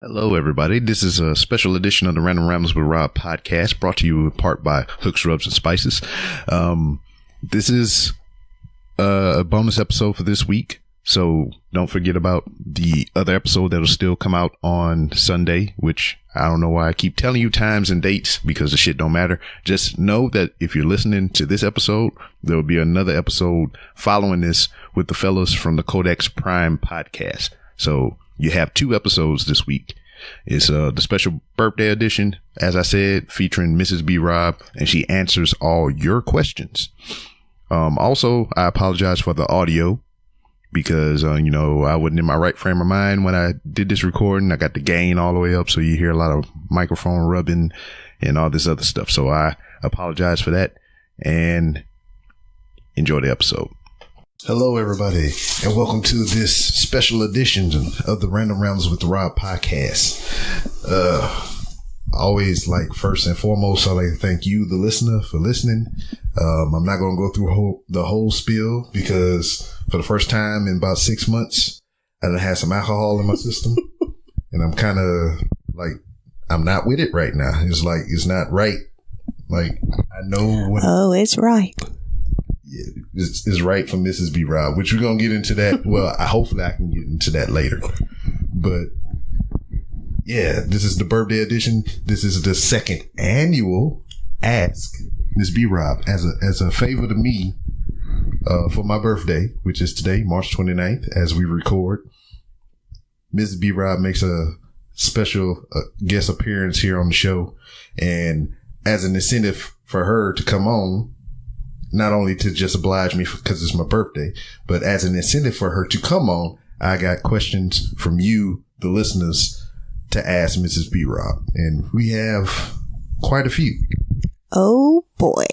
Hello, everybody. This is a special edition of the Random Rambles with Rob podcast, brought to you in part by Hooks, Rubs, and Spices. This is a bonus episode for this week, so don't forget about the other episode that'll still come out on Sunday, which I don't know why I keep telling you times and dates, because the shit don't matter. Just know that if you're listening to this episode, there will be another episode following this with the fellas from the Codex Prime podcast. So you have 2 episodes this week. It's the special birthday edition, as I said, featuring Mrs. B. Rob, and she answers all your questions. Also, I apologize for the audio because, I wasn't in my right frame of mind when I did this recording. I got the gain all the way up, so you hear a lot of microphone rubbing and all this other stuff. So I apologize for that, and enjoy the episode. Hello, everybody, and welcome to this special edition of the Random Rambles with the Rob podcast. Always, first and foremost, I'd like to thank you, the listener, for listening. I'm not going to go through the whole spiel because for the first time in about 6 months, I done had some alcohol in my system, and I'm kind of I'm not with it right now. It's not right. I know when. Oh, it's right. Yeah, it's right for Mrs. B. Rob, which we're going to get into that. Well, hopefully I can get into that later. But yeah, this is the birthday edition. This is the second annual Ask Miss B. Rob as a favor to me for my birthday, which is today, March 29th, as we record. Mrs. B. Rob makes a special guest appearance here on the show. And as an incentive for her to come on, not only to just oblige me because it's my birthday, but as an incentive for her to come on, I got questions from you, the listeners, to ask Mrs. B. Rob. And we have quite a few. Oh, boy.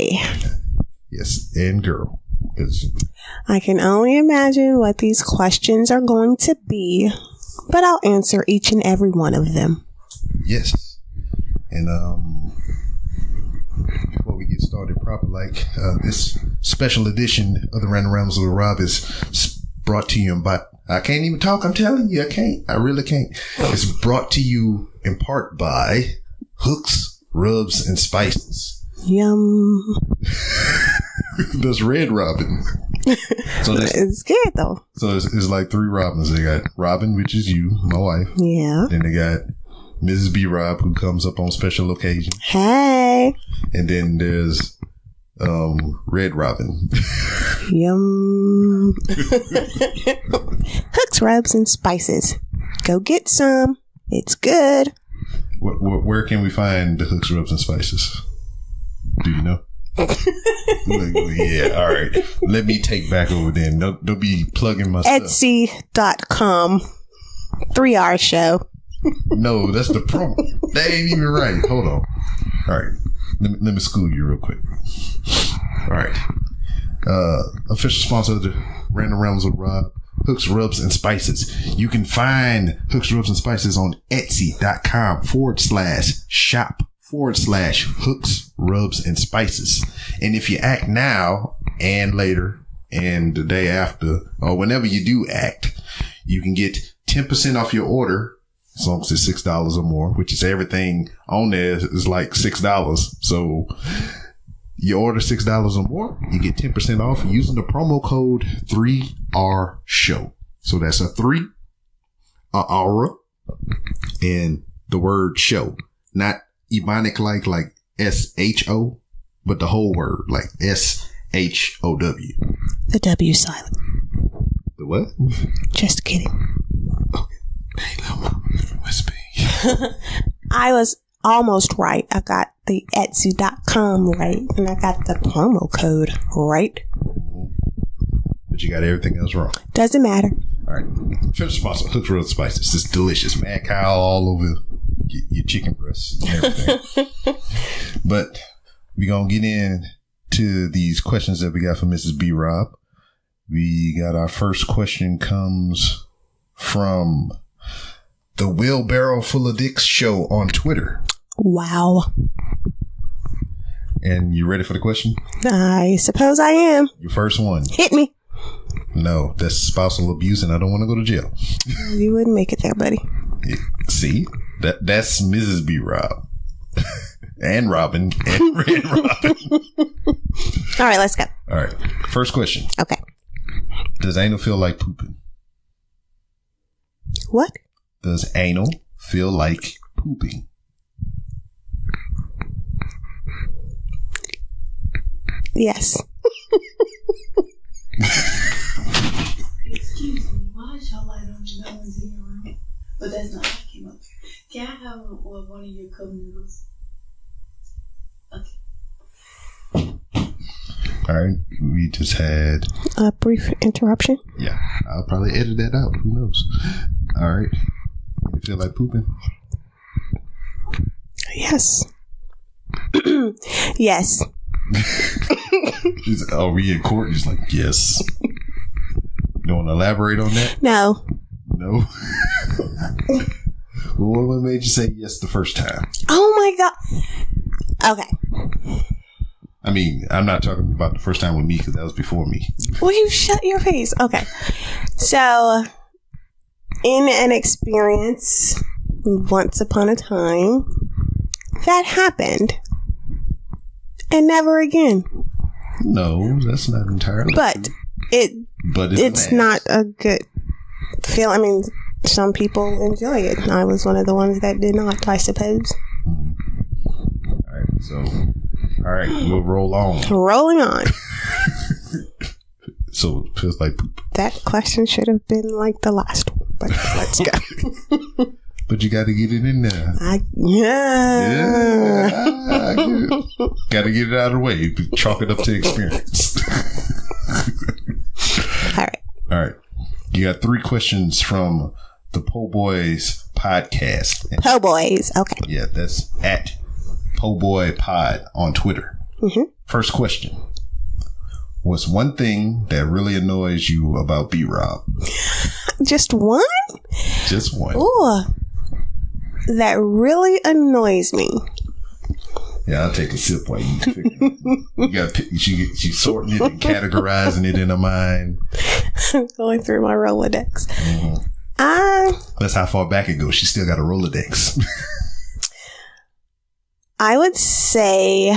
Yes, and girl. I can only imagine what these questions are going to be, but I'll answer each and every one of them. Yes. And, before we get started proper, this special edition of the Random Rambles with Rob is brought to you by, I can't even talk, I'm telling you, I can't. I really can't. It's brought to you in part by Hooks, Rubs, and Spices. Yum. That's Red Robin. So it's good, though. So it's like 3 Robins. They got Robin, which is you, my wife. Yeah. Then they got Mrs. B. Rob, who comes up on special occasions. Hey. And then there's Red Robin. Yum. Hooks, Rubs, and Spices. Go get some. It's good. Where can we find the Hooks, Rubs, and Spices? Do you know? Yeah, all right. Let me take back over then. Don't be plugging my stuff. Etsy.com. 3-hour show. No, that's the promo. That ain't even right. Hold on. All right. Let me school you real quick. All right. Official sponsor of the Random Rambles with Rob, Hooks, Rubs, and Spices. You can find Hooks, Rubs, and Spices on Etsy.com/shop/Hooks, Rubs, and Spices. And if you act now and later and the day after, or whenever you do act, you can get 10% off your order. As long as it's $6 or more, which is everything on there is like $6. So you order $6 or more, you get 10% off using the promo code 3RSHOW. So that's a 3, a aura, and the word show. Not ebonic like SHO, but the whole word, like SHOW. The W silent. The what? Just kidding. Okay. Hey, little mama, what's me? I was almost right. I got the Etsy.com right, and I got the promo code right. But you got everything else wrong. Doesn't matter. All right. First sponsor, Hooks, Rubs, Spices. It's delicious. Mad cow all over your chicken breasts and everything. But we're going to get into these questions that we got from Mrs. B. Rob. We got our first question comes from the Wheelbarrow Full of Dicks show on Twitter. Wow. And you ready for the question? I suppose I am. Your first one. Hit me. No, that's spousal abuse and I don't want to go to jail. You wouldn't make it there, buddy. See, that's Mrs. B. Rob. And Robin. And Red Robin. All right, let's go. All right. First question. Okay. Does anal feel like pooping? What? Does anal feel like pooping? Yes. Excuse me, why is y'all light on? No one's in your room. But that's not how I came up. Can I have one of your cup noodles? Okay. All right. We just had A brief interruption. Yeah, I'll probably edit that out. Who knows? All right. You feel like pooping? Yes. Yes. Are we in court? He's like, yes. You want to elaborate on that? No. No. Well, what made you say yes the first time? Oh my God. Okay. I mean, I'm not talking about the first time with me because that was before me. Will you shut your face? Okay. So, in an experience once upon a time, that happened. And never again. No, that's not entirely But true. it's not a good feel. I mean, some people enjoy it. I was one of the ones that did not, I suppose. All right, we'll roll on. Rolling on. So it feels like poop. That question should have been like the last one, but let's go. But you got to get it in there. Yeah. Got to get it out of the way. Chalk it up to experience. All right. You got 3 questions from the Po Boys podcast. Po Boys. Okay. Yeah, that's at Po Boy Pod on Twitter. Mm-hmm. First question. What's one thing that really annoys you about B-Rob? Just one? Just one. Ooh. That really annoys me. Yeah, I'll take a sip while you pick it. You got she's sorting it and categorizing it in her mind. Going through my Rolodex. Mm-hmm. That's how far back it goes. She still got a Rolodex. I would say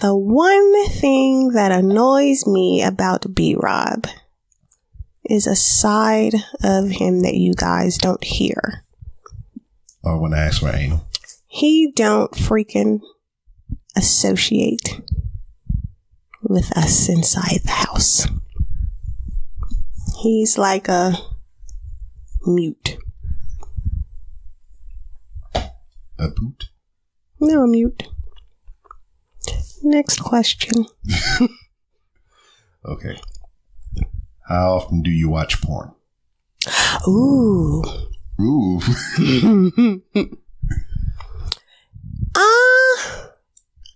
the one thing that annoys me about B-Rob is a side of him that you guys don't hear. Or when I ask for anal. He don't freaking associate with us inside the house. He's like a mute. A poot? No, mute. Next question. Okay. How often do you watch porn? Ooh. Ooh.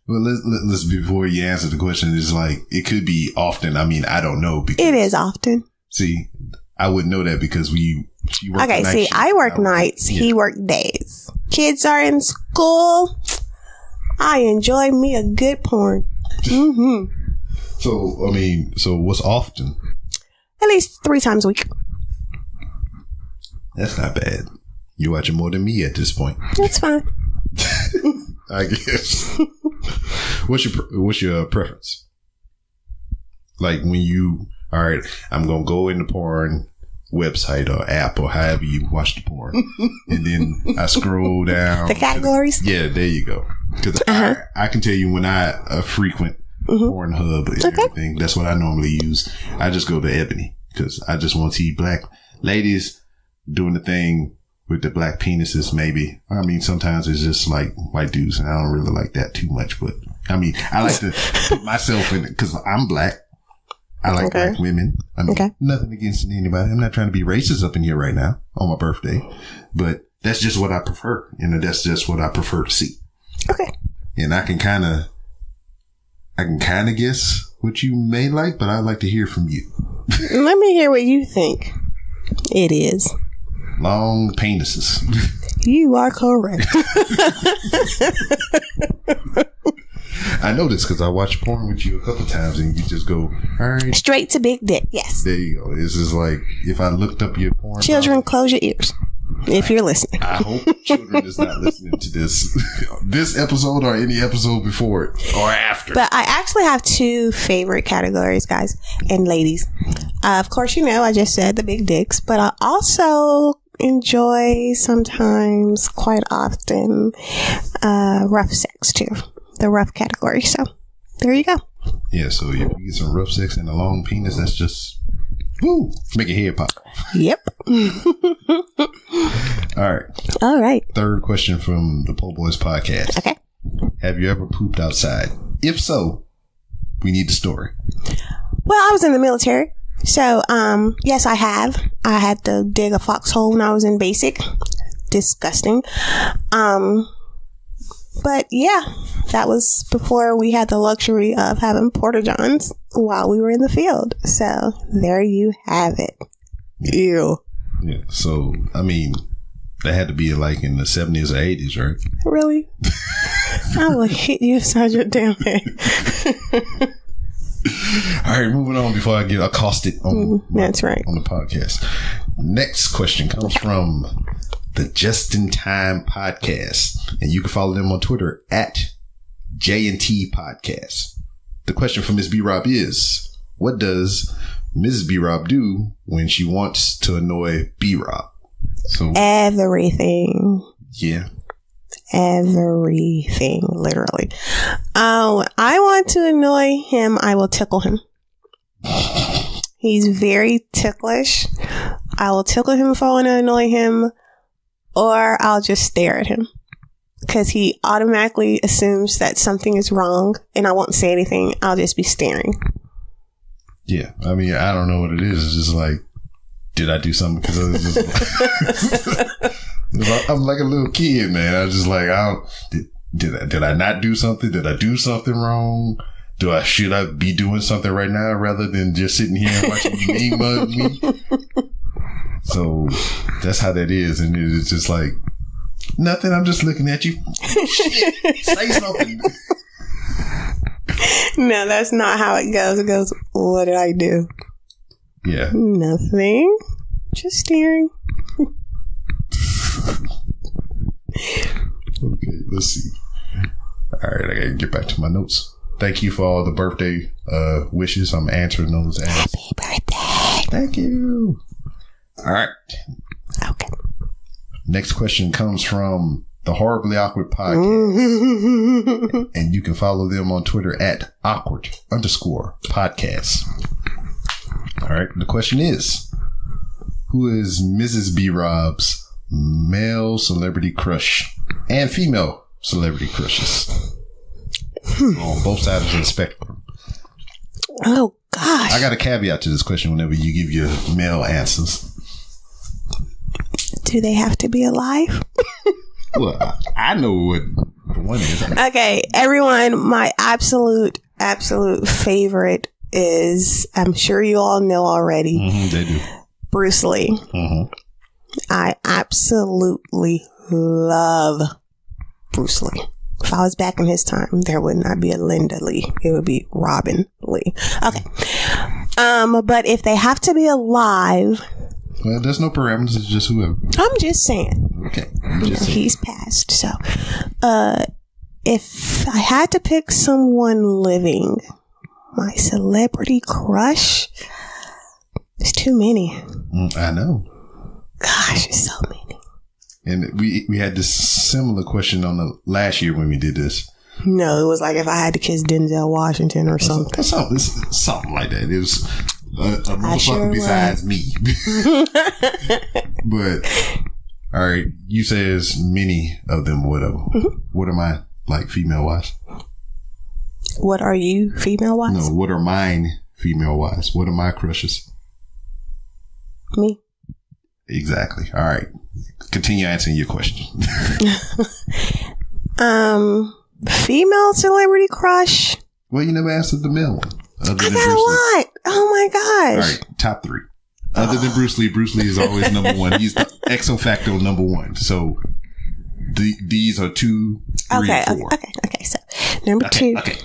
Well, let's before you answer the question, it's like, it could be often. I mean, I don't know. Because, it is often. See, I wouldn't know that because she works okay, see, I work nights. Yeah. He work days. Kids are in school. I enjoy me a good porn. Mm-hmm. So, I mean, what's often? At least 3 times a week. That's not bad. You're watching more than me at this point. That's fine. I guess. What's your preference? Like when you, all right, I'm going to go in the porn website or app or however you watch the porn. And then I scroll down. The categories? Yeah, there you go. Because I can tell you when I frequent Pornhub and everything, that's what I normally use. I just go to Ebony because I just want to see black ladies doing the thing with the black penises, maybe. I mean, sometimes it's just like white dudes, and I don't really like that too much. But I mean, I like to put myself in it because I'm black. I like black women. I mean, nothing against anybody. I'm not trying to be racist up in here right now on my birthday, but that's just what I prefer, and that's just what I prefer to see. Okay. And I can kind of guess what you may like, but I'd like to hear from you. Let me hear what you think. It is. Long penises. You are correct. I know this because I watched porn with you a couple times and you just go, all right. Straight to big dick, yes. There you go. It's just like if I looked up your porn. Children, close your ears. If you're listening. I hope children is not listening to this episode or any episode before it or after. But I actually have two favorite categories, guys and ladies. Of course, I just said the big dicks, but I also enjoy sometimes, quite often, rough sex too. The rough category. So there you go. Yeah, so if you get some rough sex and a long penis, that's just woo, make your head pop. Yep. All right. Third question from the Po Boys podcast. Okay. Have you ever pooped outside? If so, we need the story. Well, I was in the military. So, yes, I have. I had to dig a foxhole when I was in basic. Disgusting. But yeah, that was before we had the luxury of having porta-johns while we were in the field. So there you have it. Ew. Yeah. So, I mean, that had to be like in the 70s or 80s, right? Really? I will hit you inside your damn head. All right, moving on before I get accosted on that's right. on the podcast. Next question comes from the Just in Time podcast, and you can follow them on Twitter at J&T Podcast. The question from Ms. B-Rob is, what does Mrs. B-Rob do when she wants to annoy B-Rob? So everything. Yeah. Everything, literally. When I want to annoy him, I will tickle him. He's very ticklish. I will tickle him if I want to annoy him, or I'll just stare at him because he automatically assumes that something is wrong and I won't say anything. I'll just be staring. Yeah. I mean, I don't know what it is. It's just like, did I do something? Because I was just I'm like a little kid, man. I was just like, did I not do something? Did I do something wrong? Should I be doing something right now rather than just sitting here and watching you mean mug me? So that's how that is. And it's just like, nothing. I'm just looking at you. Shit, say something. No, that's not how it goes. It goes, what did I do? Yeah. Nothing. Just staring. Okay, let's see. All right, I gotta get back to my notes. Thank you for all the birthday wishes. I'm answering those as happy birthday. Thank you. All right. Okay. Next question comes from the Horribly Awkward podcast. And you can follow them on Twitter at awkward_podcast. All right. The question is, who is Mrs. B-Rob's male celebrity crush and female celebrity crushes on both sides of the spectrum? Oh, gosh. I got a caveat to this question whenever you give your male answers. Do they have to be alive? Well, I know what the one is. Okay, everyone, my absolute favorite is, I'm sure you all know already. Mm-hmm, they do. Bruce Lee. Mm-hmm. I absolutely love Bruce Lee. If I was back in his time, there would not be a Linda Lee. It would be Robin Lee. Okay. But if they have to be alive... Well, there's no parameters. It's just whoever. I'm just saying. Okay. He's passed. So, if I had to pick someone living, my celebrity crush, there's too many. I know. Gosh, there's so many. And we had this similar question on the last year when we did this. No, it was like if I had to kiss Denzel Washington or something. Something like that. It was a motherfucker besides me. But, all right, you say there's many of them, whatever. Mm-hmm. What am I, like, female-wise? What are you, female-wise? No, what are mine, female-wise? What are my crushes? Me. Exactly. All right. Continue answering your question. Female celebrity crush? Well, you never answered the male one. I got a lot. Oh my gosh. All right, top 3. Other than Bruce Lee is always number 1. He's the ex facto number 1. So these are 2, 3, and 4. Okay. So number 2. Okay.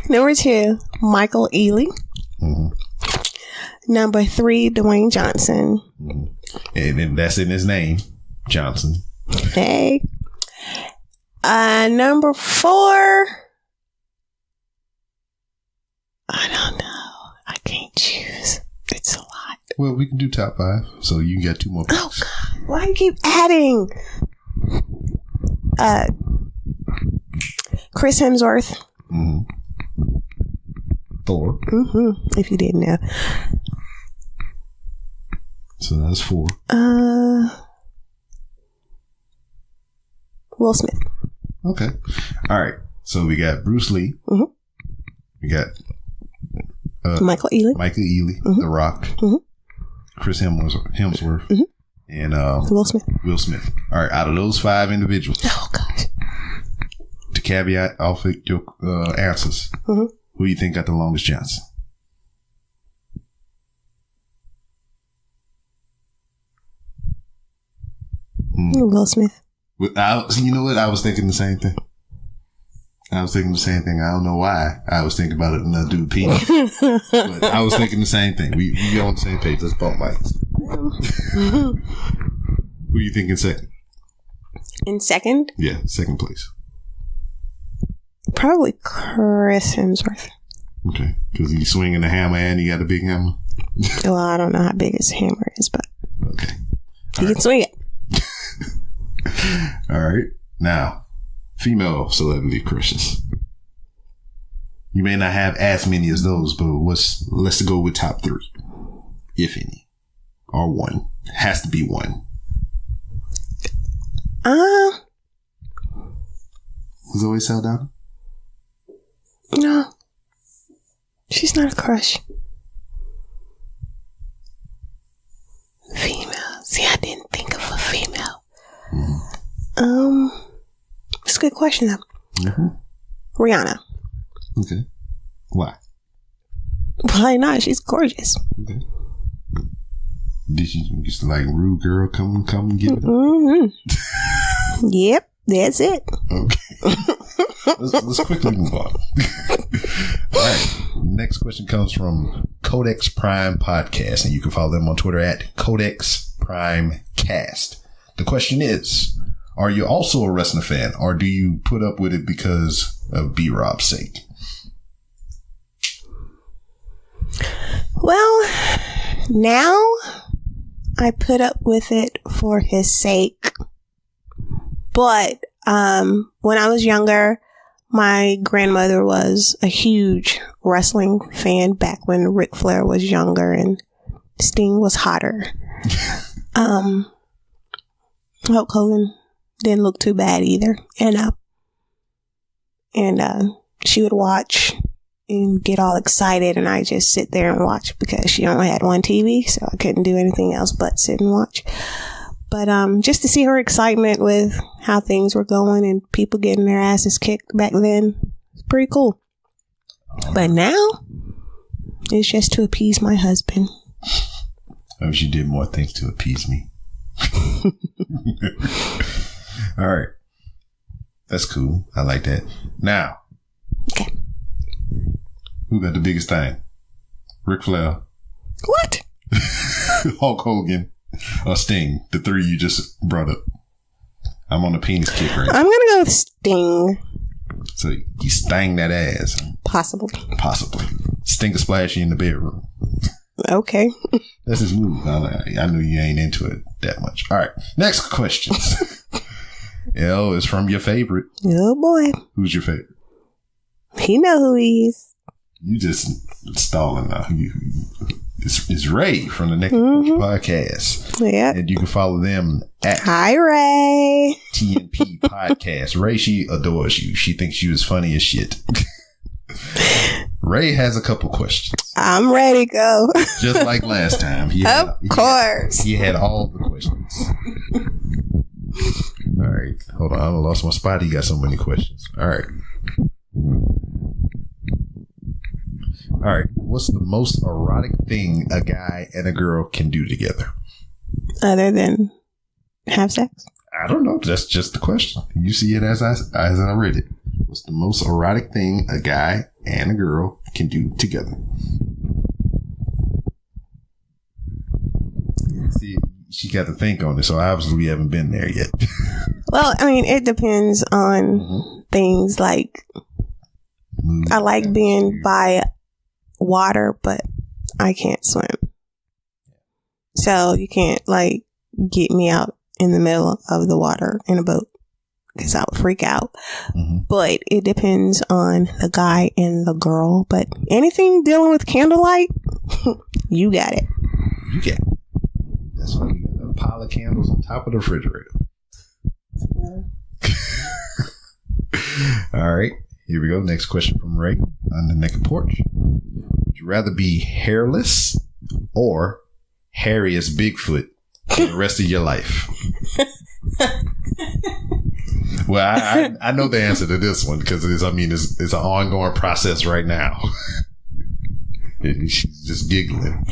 Number 2, Michael Ealy. Mm-hmm. Number 3, Dwayne Johnson. Mm-hmm. And that's in his name, Johnson. Hey. Number 4. I don't know. I can't choose. It's a lot. Well, we can do top 5, so you got 2 more picks. Oh, God. Why do you keep adding? Chris Hemsworth. Mm-hmm. Thor. Mm-hmm. If you didn't know. So that's 4. Will Smith. Okay. All right. So we got Bruce Lee. Mm-hmm. We got Michael Ealy. The Rock. Mm-hmm. Chris Hemsworth. Mm-hmm. And Will Smith. All right. Out of those 5 individuals, Oh, gosh. to caveat off of your answers, Mm-hmm. who do you think got the longest Johnson? Will Smith. You know what? I was thinking the same thing. I don't know why I was thinking about it and I do Peter. But I was thinking the same thing. We on the same page. Let's bump mics. Who do you think in second? In second? Yeah, second place. Probably Chris Hemsworth. Okay. Because he's swinging the hammer and he got a big hammer? Well, I don't know how big his hammer is, but okay. he can swing it. All right. Now, female celebrity crushes. You may not have as many as those, but let's go with top 3, if any, or 1. Has to be 1. Zoe Saldana? No, she's not a crush. Female. See, I didn't think of a female. Mm-hmm. It's a good question though. Mm-hmm. Rihanna. Okay. Why? Why not? She's gorgeous. Okay. Did you just like rude girl come give it up? Mm-hmm. Yep, that's it. Okay. let's quickly move on. All right. Next question comes from Codex Prime Podcast, and you can follow them on Twitter at Codex Prime Cast. The question is, are you also a wrestling fan, or do you put up with it because of B-Rob's sake? Well, now I put up with it for his sake. But when I was younger, my grandmother was a huge wrestling fan back when Ric Flair was younger and Sting was hotter. Hulk Hogan didn't look too bad either. And she would watch and get all excited, and I just sit there and watch because she only had one TV, so I couldn't do anything else but sit and watch. But just to see her excitement with how things were going and people getting their asses kicked back then, it's pretty cool. But now, it's just to appease my husband. I wish you did more things to appease me. All right. That's cool. I like that. Now, Okay. who got the biggest thing? Ric Flair, What? Hulk Hogan, or Sting? The 3 you just brought up. I'm on a penis kick right now. I'm going to go with Sting. So you stang that ass. Possible. Possibly. Sting a splash you in the bedroom. Okay. That's his move. I knew you ain't into it that much. All right. Next question. It's from your favorite. Oh, boy. Who's your favorite? He know who he is. You just stalling now. It's Ray from the Next Podcast. Yeah. And you can follow them at Hi, Ray. TNP Podcast. Ray, she adores you. She thinks you is funny as shit. Ray has a couple questions. I'm ready to go. Just like last time. Of course. He had all the questions. All right. Hold on. I lost my spot. He got so many questions. All right. All right. What's the most erotic thing a guy and a girl can do together? Other than have sex? I don't know. That's just the question. You see it as I read it. What's the most erotic thing a guy and a girl can do together? See, She got to think on it, so obviously we haven't been there yet. Well, I mean, it depends on things like I like being by water, but I can't swim. So you can't like get me out in the middle of the water in a boat because I would freak out. But it depends on the guy and the girl. But anything dealing with candlelight, you got it. You got it. That's why we got a pile of candles on top of the refrigerator. All right, here we go. Next question from Ray on the naked porch. Would you rather be hairless or hairy as Bigfoot for the rest of your life? Well, I know the answer to this one because it's an ongoing process right now. She's just giggling.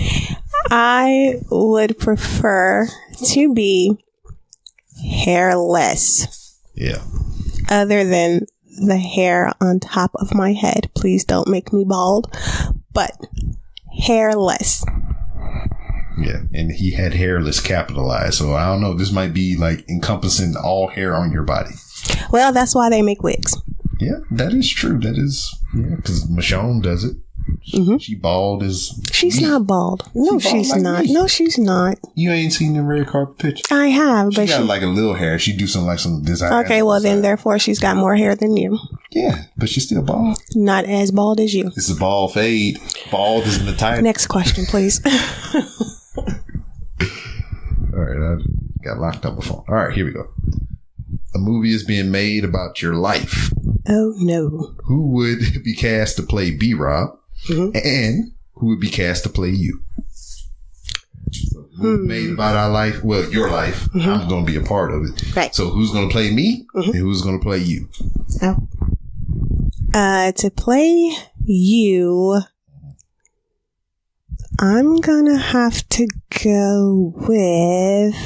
I would prefer to be hairless. Yeah. Other than the hair on top of my head. Please don't make me bald. But hairless. Yeah. And he had hairless capitalized. So I don't know. This might be like encompassing all hair on your body. Well, that's why they make wigs. Yeah, that is true. That is, yeah, because Michonne does it. She bald as She's me. not bald. No, she's like not. me. No, she's not. You ain't seen the red carpet picture? I have, She but got like a little hair. She do some design. okay, well then therefore she's got more hair than you. Yeah, but she's still bald. Not as bald as you. It's a bald fade. Bald is in the title. Next question, please. All right, I got locked up before. All right, here we go. A movie is being made about your life. Oh no. Who would be cast to play B-Rob? And who would be cast to play you? So made about our life, well, your life. I'm going to be a part of it. Right. So who's going to play me and who's going to play you? To play you, I'm going to have to go with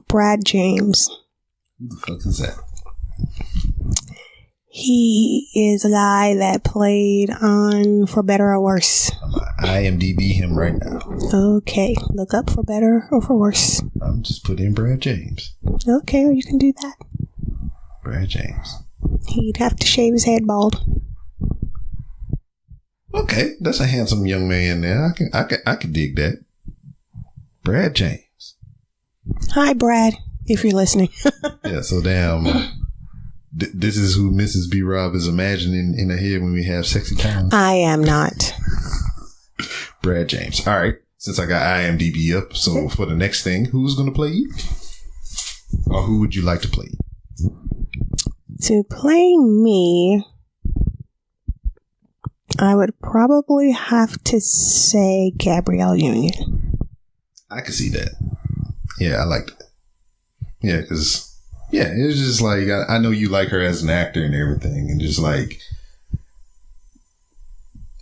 Brad James. Who the fuck is that? He is a guy that played on For Better or Worse. I'm IMDb him right now. Okay, look up For Better or For Worse. I'm just putting in Brad James. Okay, or you can do that. Brad James. He'd have to shave his head bald. Okay, that's a handsome young man there. I can dig that. Brad James. Hi, Brad, if you're listening. Yeah, so damn. This is who Mrs. B. Rob is imagining in her head when we have sexy times. I am not. Brad James. All right. Since I got IMDb up, so for the next thing, who's going to play you? Or who would you like to play you? To play me, I would probably have to say Gabrielle Union. I can see that. Yeah, I like that. Yeah, because... yeah, it was just like, I know you like her as an actor and everything, and just like,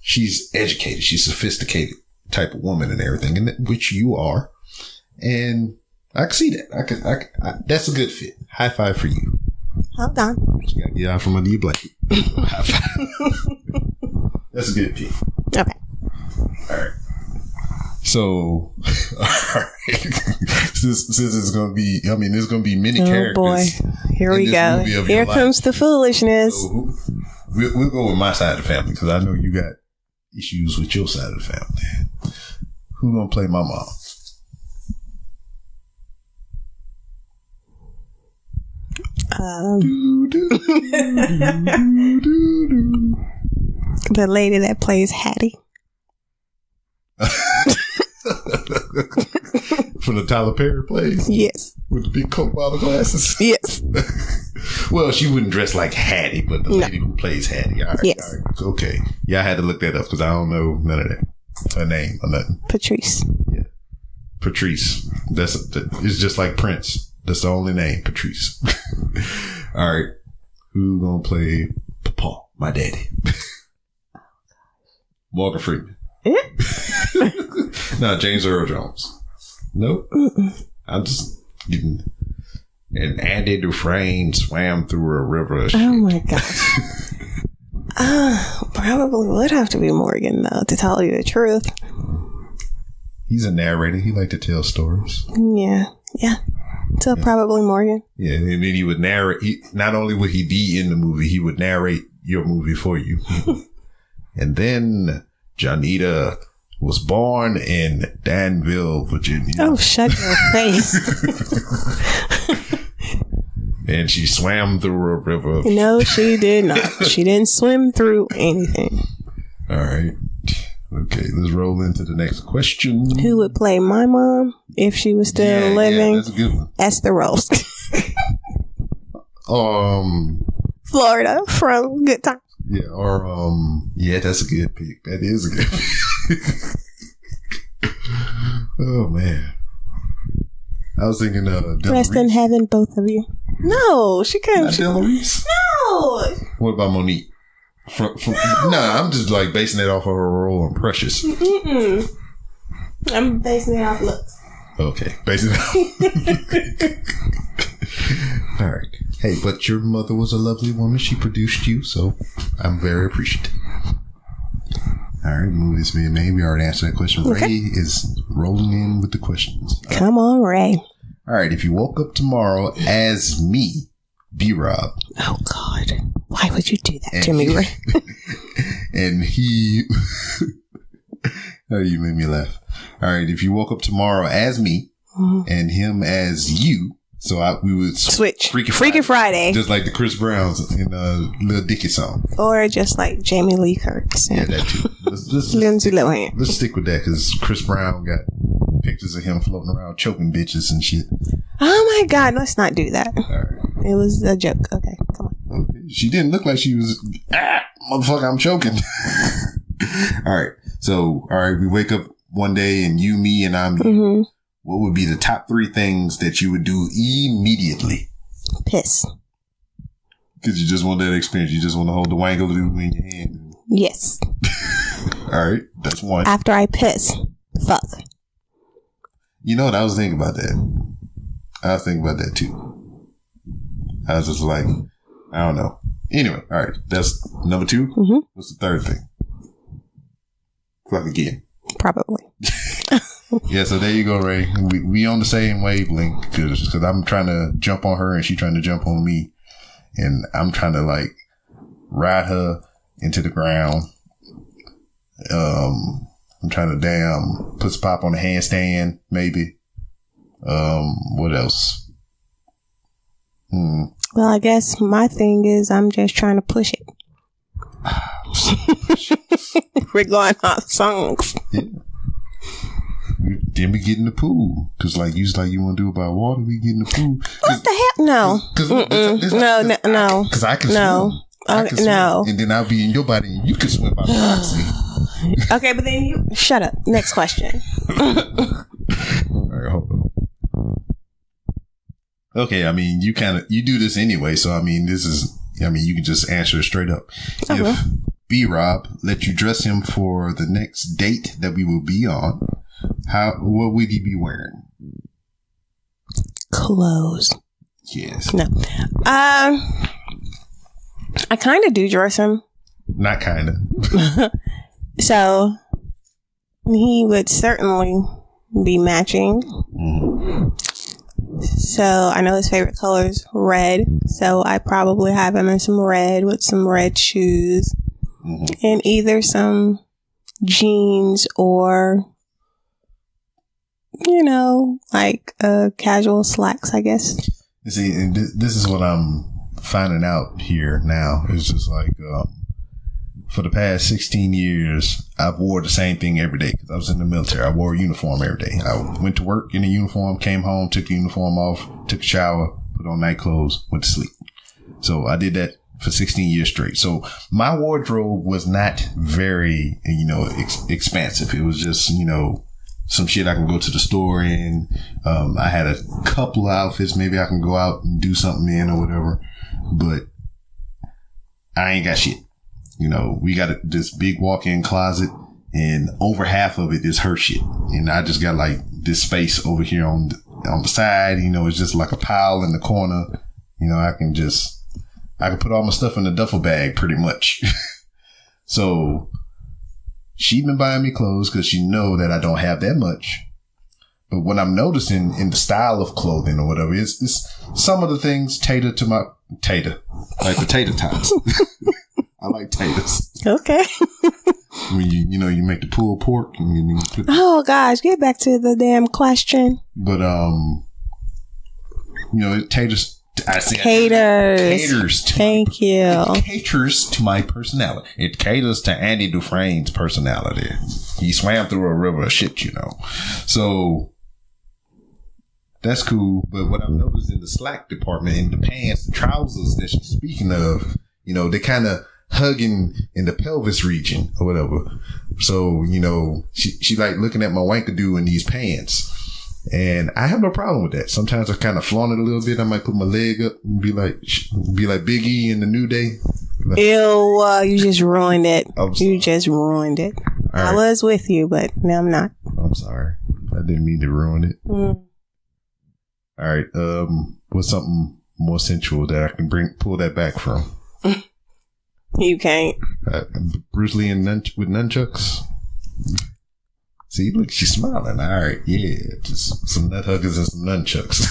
she's educated, she's sophisticated type of woman and everything, and which you are, and I can see that. That's a good fit. High five for you. Hold on. You gotta get out from under your blanket. High five. That's a good fit. Okay. All right. So, all right. Since it's going to be, there's going to be many characters. Oh boy. Here we go. Here comes the foolishness. So we'll go with my side of the family because I know you got issues with your side of the family. Who's going to play my mom? The lady that plays Hattie. From the Tyler Perry plays? Yes. With the big Coke bottle glasses? Yes. Well, she wouldn't dress like Hattie, but the lady who plays Hattie. All right. Yes. All right. Okay. Yeah, I had to look that up because I don't know none of that. Her name or nothing. Patrice. Yeah. Patrice. It's just like Prince. That's the only name. Patrice. All right. Who gonna play Papa, my daddy? Morgan Freeman. No, James Earl Jones. Nope. I'm just getting. And Andy Dufresne swam through a river. Oh my gosh. Probably would have to be Morgan though, to tell you the truth. He's a narrator. He liked to tell stories. Yeah. So probably Morgan. Yeah, and then he would narrate. Not only would he be in the movie, he would narrate your movie for you. And then Janita was born in Danville, Virginia. Oh, shut your face. And she swam through a river. No, she did not. She didn't swim through anything. All right. Okay, let's roll into the next question. Who would play my mom if she was still living? Yeah, that's a good one. Esther Rose. Florida from Good Time. Yeah, or yeah, that's a good pick. That is a good pick. Oh man. I was thinking Rest in heaven, both of you. No, she couldn't. Not Della Reese? No. What about Monique? I'm just like basing it off of her role on Precious. Mm-mm. I'm basing it off looks. Okay, basing it off. All right. Hey, but your mother was a lovely woman. She produced you, so I'm very appreciative. All right, movies being made. We already answered that question. Okay. Ray is rolling in with the questions. Come on, Ray. All right, if you woke up tomorrow as me, B-Rob. Oh, God. Why would you do that to me, Ray? And he... Oh, you made me laugh. All right, if you woke up tomorrow as me and him as you, so we would switch. Freaky Friday. Just like the Chris Browns in Lil Dicky song. Or just like Jamie Lee Curtis. Yeah, that too. Lindsay Lohan. Let's stick with that because Chris Brown got pictures of him floating around choking bitches and shit. Oh my God, let's not do that. All right. It was a joke. Okay, come on. Okay. She didn't look like she was, motherfucker, I'm choking. All right. So, all right, we wake up one day and you, me, and I'm you. Mm-hmm. What would be the top 3 things that you would do immediately? Piss. Because you just want that experience. You just want to hold the wangaloo in your hand. Yes. All right. That's one. After I piss, fuck. You know what? I was thinking about that. I was thinking about that too. I was just like, I don't know. Anyway, all right. That's number 2. Mm-hmm. What's the third thing? Fuck again. Probably. Yeah, so there you go, Ray. We on the same wavelength because I'm trying to jump on her and she's trying to jump on me. And I'm trying to like ride her into the ground. I'm trying to put some pop on a handstand, maybe. What else? Well, I guess my thing is I'm just trying to push it. We're going off songs. Yeah. Then we get in the pool because, like, you want to do about water. We get in the pool. What the hell? No. No. Because I can swim. No. And then I'll be in your body and you can swim by proxy. Okay, but then you shut up. Next question. All right, hold on. Okay, I mean, you do this anyway, so I mean, you can just answer it straight up. Uh-huh. If B-Rob let you dress him for the next date that we will be on, what would he be wearing? Clothes. Yes. No. I kind of do dress him. Not kind of. So he would certainly be matching. Mm-hmm. So I know his favorite color is red. So I probably have him in some red with some red shoes. Mm-hmm. And either some jeans or, like casual slacks, I guess. You see, and this is what I'm finding out here now. It's just like, for the past 16 years, I've wore the same thing every day because I was in the military. I wore a uniform every day. I went to work in a uniform, came home, took the uniform off, took a shower, put on night clothes, went to sleep. So I did that for 16 years straight. So my wardrobe was not very, expansive. It was just, some shit I can go to the store in. I had a couple outfits maybe I can go out and do something in or whatever, but I ain't got shit. We got this big walk-in closet and over half of it is her shit. And I just got like this space over here on the side, it's just like a pile in the corner. I can put all my stuff in the duffel bag pretty much. So She's been buying me clothes because she know that I don't have that much. But what I'm noticing in the style of clothing or whatever is some of the things tater to my tater, like potato tots. I like taters. Okay. When you make the pulled pork. And you put oh gosh, get back to the damn question. But it taters. Caters. Thank you. It caters to my personality. It caters to Andy Dufresne's personality. He swam through a river of shit, So that's cool. But what I've noticed in the slack department, in the pants, the trousers that she's speaking of, they kind of hugging in the pelvis region or whatever. So, she like looking at my wankadoo in these pants. And I have no problem with that. Sometimes I kind of flaunt it a little bit. I might put my leg up and be like Big E in the New Day. Like, ew, you just ruined it. You just ruined it. Right. I was with you, but now I'm not. I'm sorry. I didn't mean to ruin it. All right. What's something more sensual that I can pull that back from? You can't. Bruce Lee with nunchucks. See, look, she's smiling. All right, yeah, just some nut huggers and some nunchucks.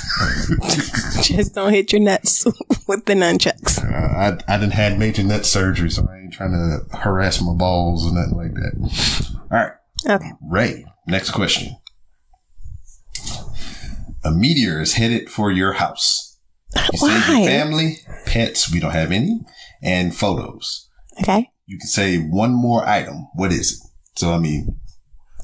Just don't hit your nuts with the nunchucks. I done had major nut surgery, so I ain't trying to harass my balls or nothing like that. All right. Okay. Ray, next question. A meteor is headed for your house. You say your family, pets, we don't have any, and photos. Okay. You can say one more item. What is it? So,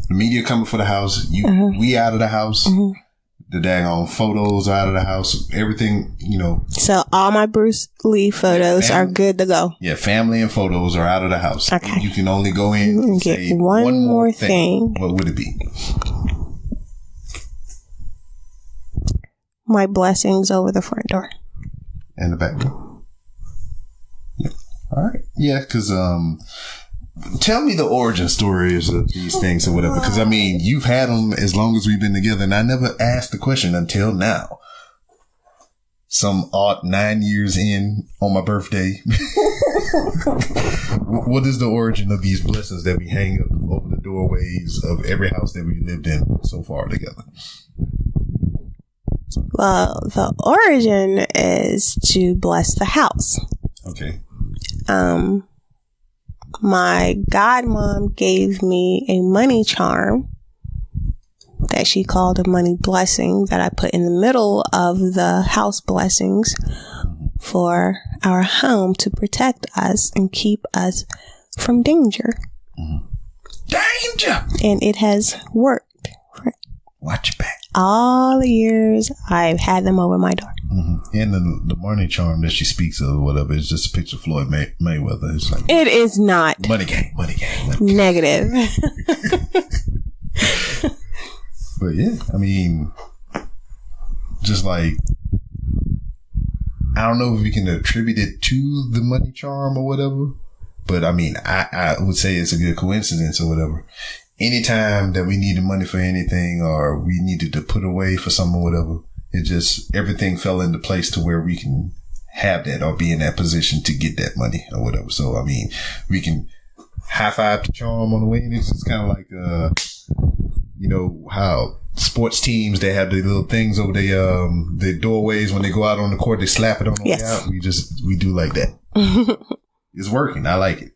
the media coming for the house. We out of the house. The daggone photos are out of the house. Everything, So all my Bruce Lee photos are good to go. Yeah, family and photos are out of the house. Okay. You can only go in and get say one more thing. What would it be? My blessings over the front door. And the back door. Yeah. All right. Yeah, because tell me the origin stories of these things or whatever. Because, you've had them as long as we've been together, and I never asked the question until now. Some odd 9 years in on my birthday. What is the origin of these blessings that we hang up over the doorways of every house that we lived in so far together? Well, the origin is to bless the house. Okay. My godmom gave me a money charm that she called a money blessing that I put in the middle of the house blessings for our home to protect us and keep us from danger. Danger! And it has worked. Watch your back. All the years I've had them over my door. And the money charm that she speaks of, or whatever, is just a picture of Floyd Mayweather. It's like, it is not. Money game. Negative. But yeah, just like, I don't know if we can attribute it to the money charm or whatever, but I would say it's a good coincidence or whatever. Anytime that we needed money for anything or we needed to put away for something or whatever, it just, everything fell into place to where we can have that or be in that position to get that money or whatever. So, we can high five the charm on the way. And it's just kind of like, how sports teams, they have the little things over the doorways when they go out on the court, they slap it on the way out. We do like that. It's working. I like it.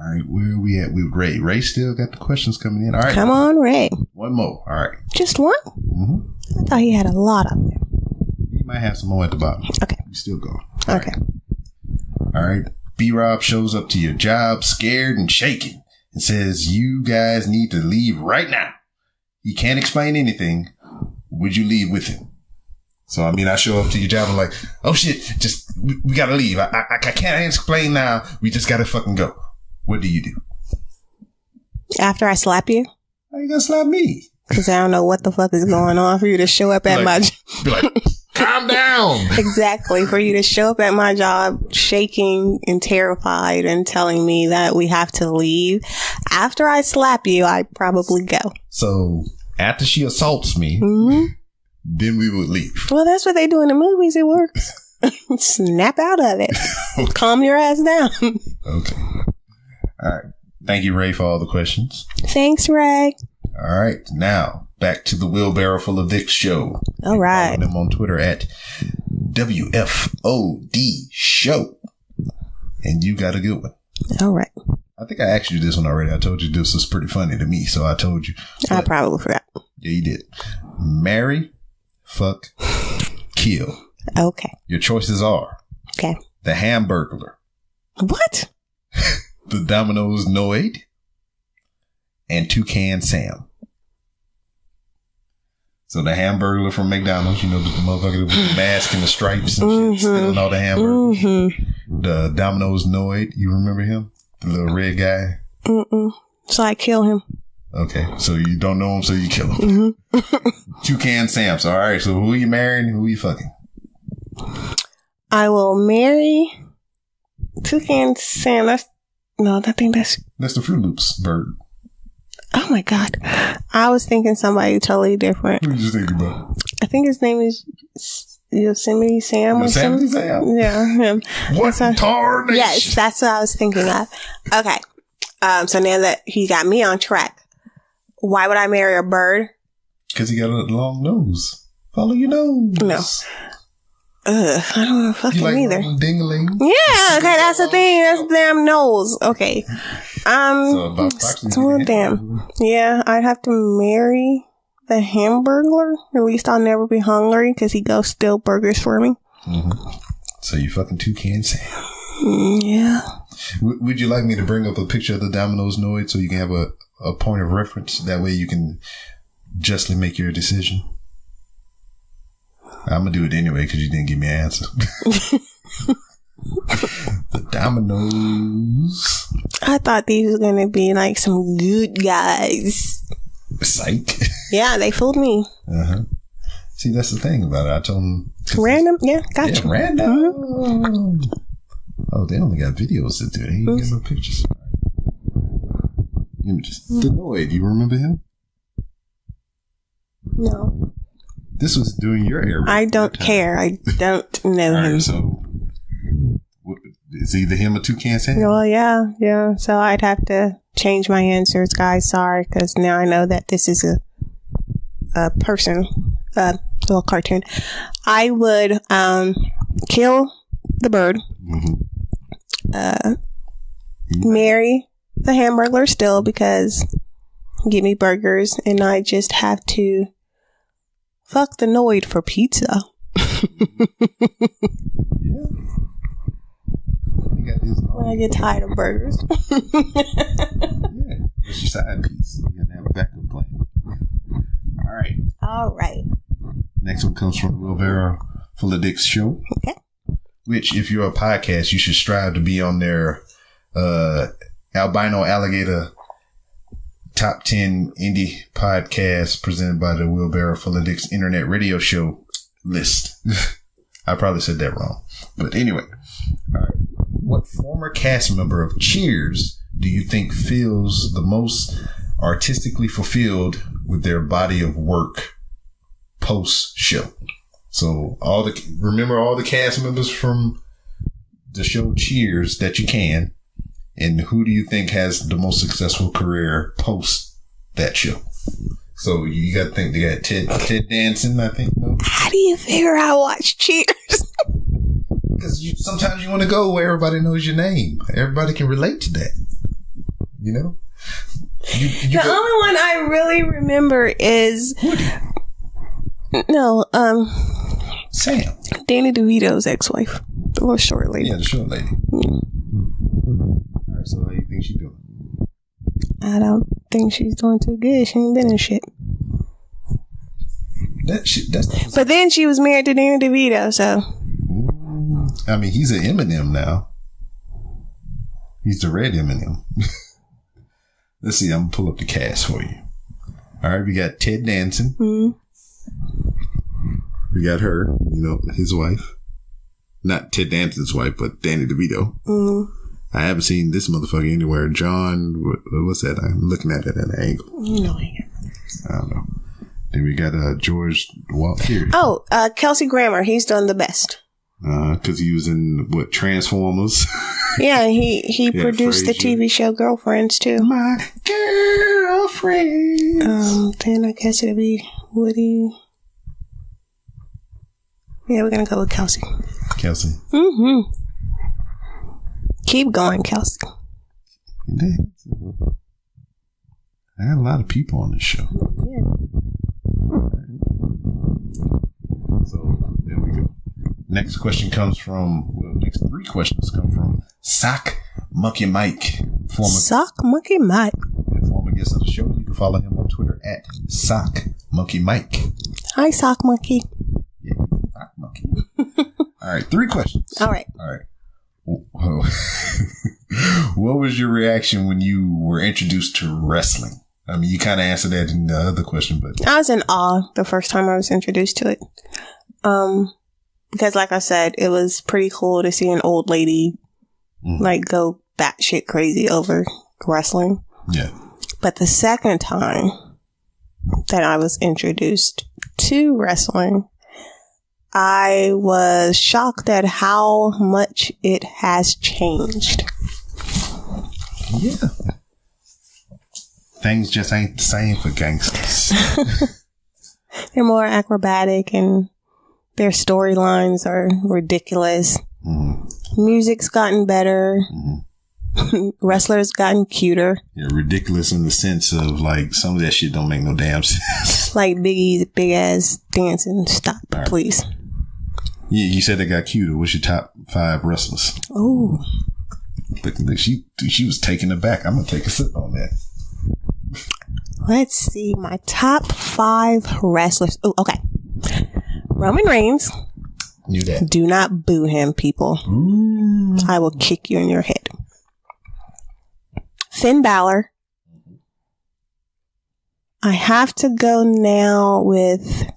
All right, where are we at with Ray? Ray still got the questions coming in. All right. Come on, Ray. One more. All right. Just one? I thought he had a lot of them. He might have some more at the bottom. Okay. We still going. Okay. All right. B-Rob shows up to your job scared and shaking and says, you guys need to leave right now. He can't explain anything. Would you leave with him? So, I show up to your job and like, oh shit, we gotta leave. I can't explain now. We just gotta fucking go. What do you do? After I slap you? How you gonna slap me? Because I don't know what the fuck is going on for you to show up at my job. Be like, calm down. Exactly. For you to show up at my job shaking and terrified and telling me that we have to leave. After I slap you, I'd probably go. So, after she assaults me, then we would leave. Well, that's what they do in the movies. It works. Snap out of it. Okay. Calm your ass down. Okay. All right. Thank you, Ray, for all the questions. Thanks, Ray. All right. Now, back to the Wheelbarrow Full of Dicks show. All right. Follow them on Twitter at WFOD Show. And you got a good one. All right. I think I asked you this one already. I told you this was pretty funny to me, so I told you. I probably forgot. Yeah, you did. Marry, fuck, kill. Okay. Your choices are Okay. the Hamburglar, What? the Domino's Noid, and Toucan Sam. So the Hamburglar from McDonald's, you know, the motherfucker with the mask and the stripes and shit, stealing all the hamburgers. Mm-hmm. The Domino's Noid, you remember him? The little red guy? Mm-mm. So I kill him. Okay, so you don't know him, so you kill him. Mm-hmm. Toucan Sam. So, all right, so who you marrying and who you fucking? I will marry Toucan Sam. I think that's... That's the Fruit Loops bird. Oh my God. I was thinking somebody totally different. Who did you think about? I think his name is Yosemite Sam or Yosemite something. Sam? Yeah, him. What tarnation? Yes, that's what I was thinking of. Okay. So now that he got me on track, why would I marry a bird? Because he got a long nose. Follow your nose. No. I don't know fucking You like either. ding-a-ling? Yeah, okay, that's the thing. That's the damn nose. Okay. So about proxy, Well, damn. Yeah, I'd have to marry the Hamburglar. At least I'll never be hungry because he goes steal burgers for me. Mm-hmm. So you fucking Toucan Sam. Yeah. Would you like me to bring up a picture of the Domino's Noid so you can have a point of reference? That way you can justly make your decision. I'm going to do it anyway because you didn't give me an answer. The Domino's. I thought these were going to be like some good guys. Psych. Yeah, they fooled me. Uh-huh. See, that's the thing about it. I told them. Random? Yeah, gotcha. Yeah, random. Mm-hmm. Oh, they only got videos to do. They ain't get no pictures. Images. The Noid. You remember him? No. This was during your era. I don't care. I don't know him. Right, so it's either him or Toucan Sam. Well, yeah. So I'd have to change my answers, guys. Sorry, because now I know that this is a person, little cartoon. I would kill the bird, marry the Hamburglar still because give me burgers, and I just have to fuck the Noid for pizza. Yeah. You got this When I get tired of burgers. Yeah, that's your side piece. You gotta have a backup plan. All right. Next one comes from the Wheelbarrow Full of Dicks show. Okay. Which, if you're a podcast, you should strive to be on their albino alligator top 10 indie podcast presented by the Wheelbarrow Full of Dicks internet radio show list. I probably said that wrong. But anyway. All right. What former cast member of Cheers do you think feels the most artistically fulfilled with their body of work post show? So remember all the cast members from the show Cheers that you can, and who do you think has the most successful career post that show? So you got to think they got Ted Danson, I think. No? How do you figure I watch Cheers? Because sometimes you want to go where everybody knows your name. Everybody can relate to that. You know? The only one I really remember is Woody. No, Sam. Danny DeVito's ex-wife, the little short lady. Yeah, the short lady. All right, so how do you think she's doing? I don't think she's doing too good. She ain't been in shit. That's But then she was married to Danny DeVito, so. I mean, he's an Eminem now. He's the red Eminem. Let's see, I'm going to pull up the cast for you. All right, we got Ted Danson. Mm-hmm. We got her, his wife. Not Ted Danson's wife, but Danny DeVito. Mm-hmm. I haven't seen this motherfucker anywhere. John, what's that? I'm looking at it at an angle. I don't know. Then we got George Walker. Oh, Kelsey Grammer. He's done the best. Because he was in, what, Transformers? Yeah, he produced the TV show Girlfriends, too. My girlfriend. Then I guess it'll be Woody. Yeah, we're going to go with Kelsey. Kelsey. Mm-hmm. Keep going, Kelsey. I had a lot of people on this show. Yeah. So, there we go. Next question comes from, next three questions come from Sock Monkey Mike. Sock Monkey Mike. Former guest of the show. You can follow him on Twitter at Sock Monkey Mike. Hi, Sock Monkey. Yeah, Sock Monkey. All right, three questions. All right. What was your reaction when you were introduced to wrestling? I mean, you kind of answered that in the other question, but I was in awe the first time I was introduced to it. Because like I said, it was pretty cool to see an old lady like go batshit crazy over wrestling. Yeah. But the second time that I was introduced to wrestling, I was shocked at how much it has changed. Yeah. Things just ain't the same for gangsters. They're more acrobatic and their storylines are ridiculous. Music's gotten better. Wrestlers gotten cuter. Yeah, ridiculous in the sense of like some of that shit don't make no damn sense. Like Biggie's big ass dancing. Stop, right. Please. Yeah, you said they got cuter. What's your top 5 wrestlers? Oh. She was taken aback. I'm gonna take a sip on that. Let's see. My top 5 wrestlers. Oh, okay. Roman Reigns. Knew that. Do not boo him, people. I will kick you in your head. Finn Balor. I have to go now with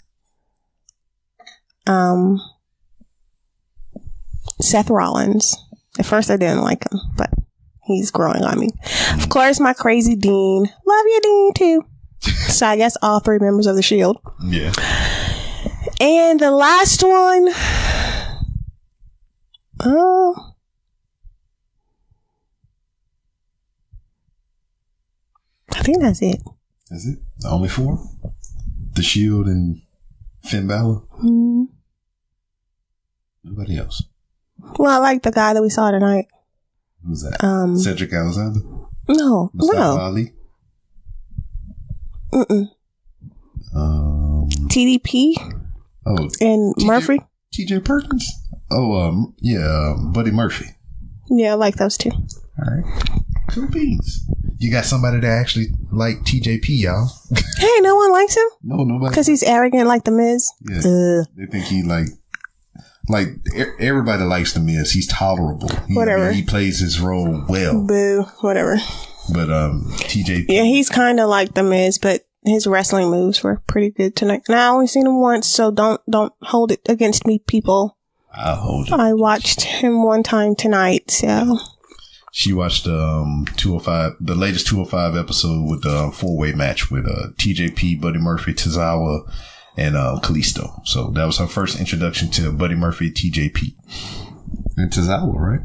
Seth Rollins. At first I didn't like him, but he's growing on me. Of course, my crazy Dean. Love you, Dean, too. So I guess all 3 members of the Shield. Yeah. And the last one, I think that's it. Is it? The only 4? The Shield and Finn Balor? Nobody else. Well, I like the guy that we saw tonight. Who's that? Cedric Alexander? No. Mustafa Ali? TDP? Oh. And Murphy? TJ Perkins? Oh, Buddy Murphy. Yeah, I like those 2. All right. Cool beans. You got somebody that actually like TJP, y'all. Hey, no one likes him? No, nobody. Because he's arrogant like The Miz? Yeah. They think he everybody likes The Miz. He's tolerable. Whatever. He plays his role well. Boo. Whatever. But TJP. Yeah, he's kind of like The Miz, but his wrestling moves were pretty good tonight. And I only seen him once, so don't hold it against me, people. I'll hold it. I watched him one time tonight, so. She watched 205, the latest 205 episode with the 4-way match with TJP, Buddy Murphy, Tozawa, and Kalisto. So that was her first introduction to Buddy Murphy, TJP, and Tozawa, right?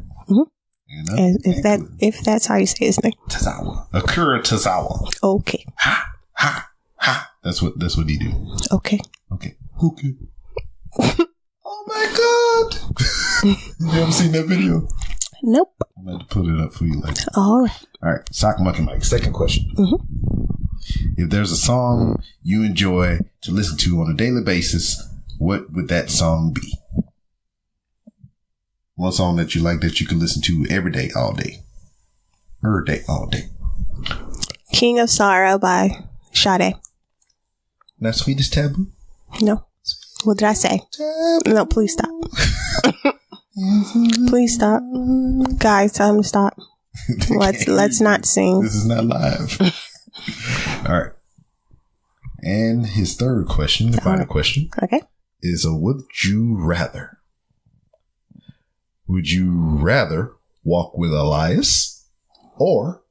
If that's how you say his name. Tozawa, Akira Tozawa. Okay. Ha ha ha. That's what he do. Okay. Oh my god! You haven't seen that video? Nope. I'm going to put it up for you later. All right. Sock Monkey Mike. Second question. If there's a song you enjoy to listen to on a daily basis, what would that song be? One song that you like that you can listen to every day, all day. Every day, all day. King of Sorrow by Sade. Not Sweet as Taboo? No. What did I say? Taboo. No, please stop. Please stop. Guys, tell him to stop. Let's not sing. This is not live. All right. And his third question, the final question, is would you rather? Would you rather walk with Elias or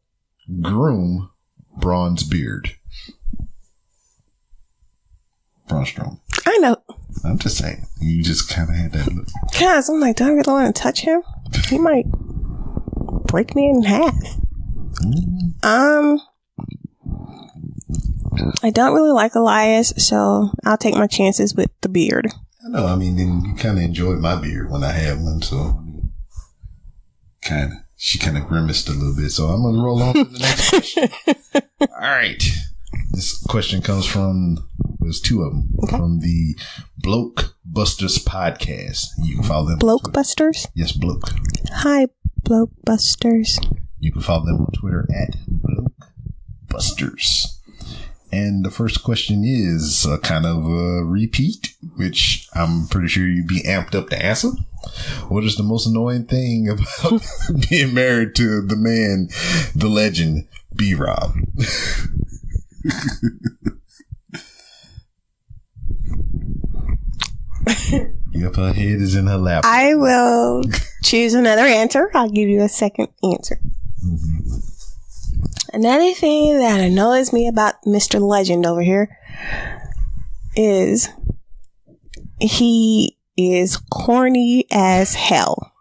groom Braun's beard? Braun Strowman. I know. I'm just saying. You just kind of had that look. Cause I'm like, do I really want to touch him? He might break me in half. I don't really like Elias, so I'll take my chances with the beard. I know. I mean, then you kind of enjoyed my beard when I had one, so she kind of grimaced a little bit. So I'm gonna roll on to the next question. All right, this question comes from. There's two of them from the Bloke Busters podcast. You can follow them. Bloke Busters? Yes, Bloke. Hi, Bloke Busters. You can follow them on Twitter at Bloke Busters. And the first question is a kind of a repeat, which I'm pretty sure you'd be amped up to answer. What is the most annoying thing about being married to the man, the legend, B-Rob? Yep, her head is in her lap. I will choose another answer. I'll give you a second answer. Mm-hmm. Another thing that annoys me about Mr. Legend over here is he is corny as hell.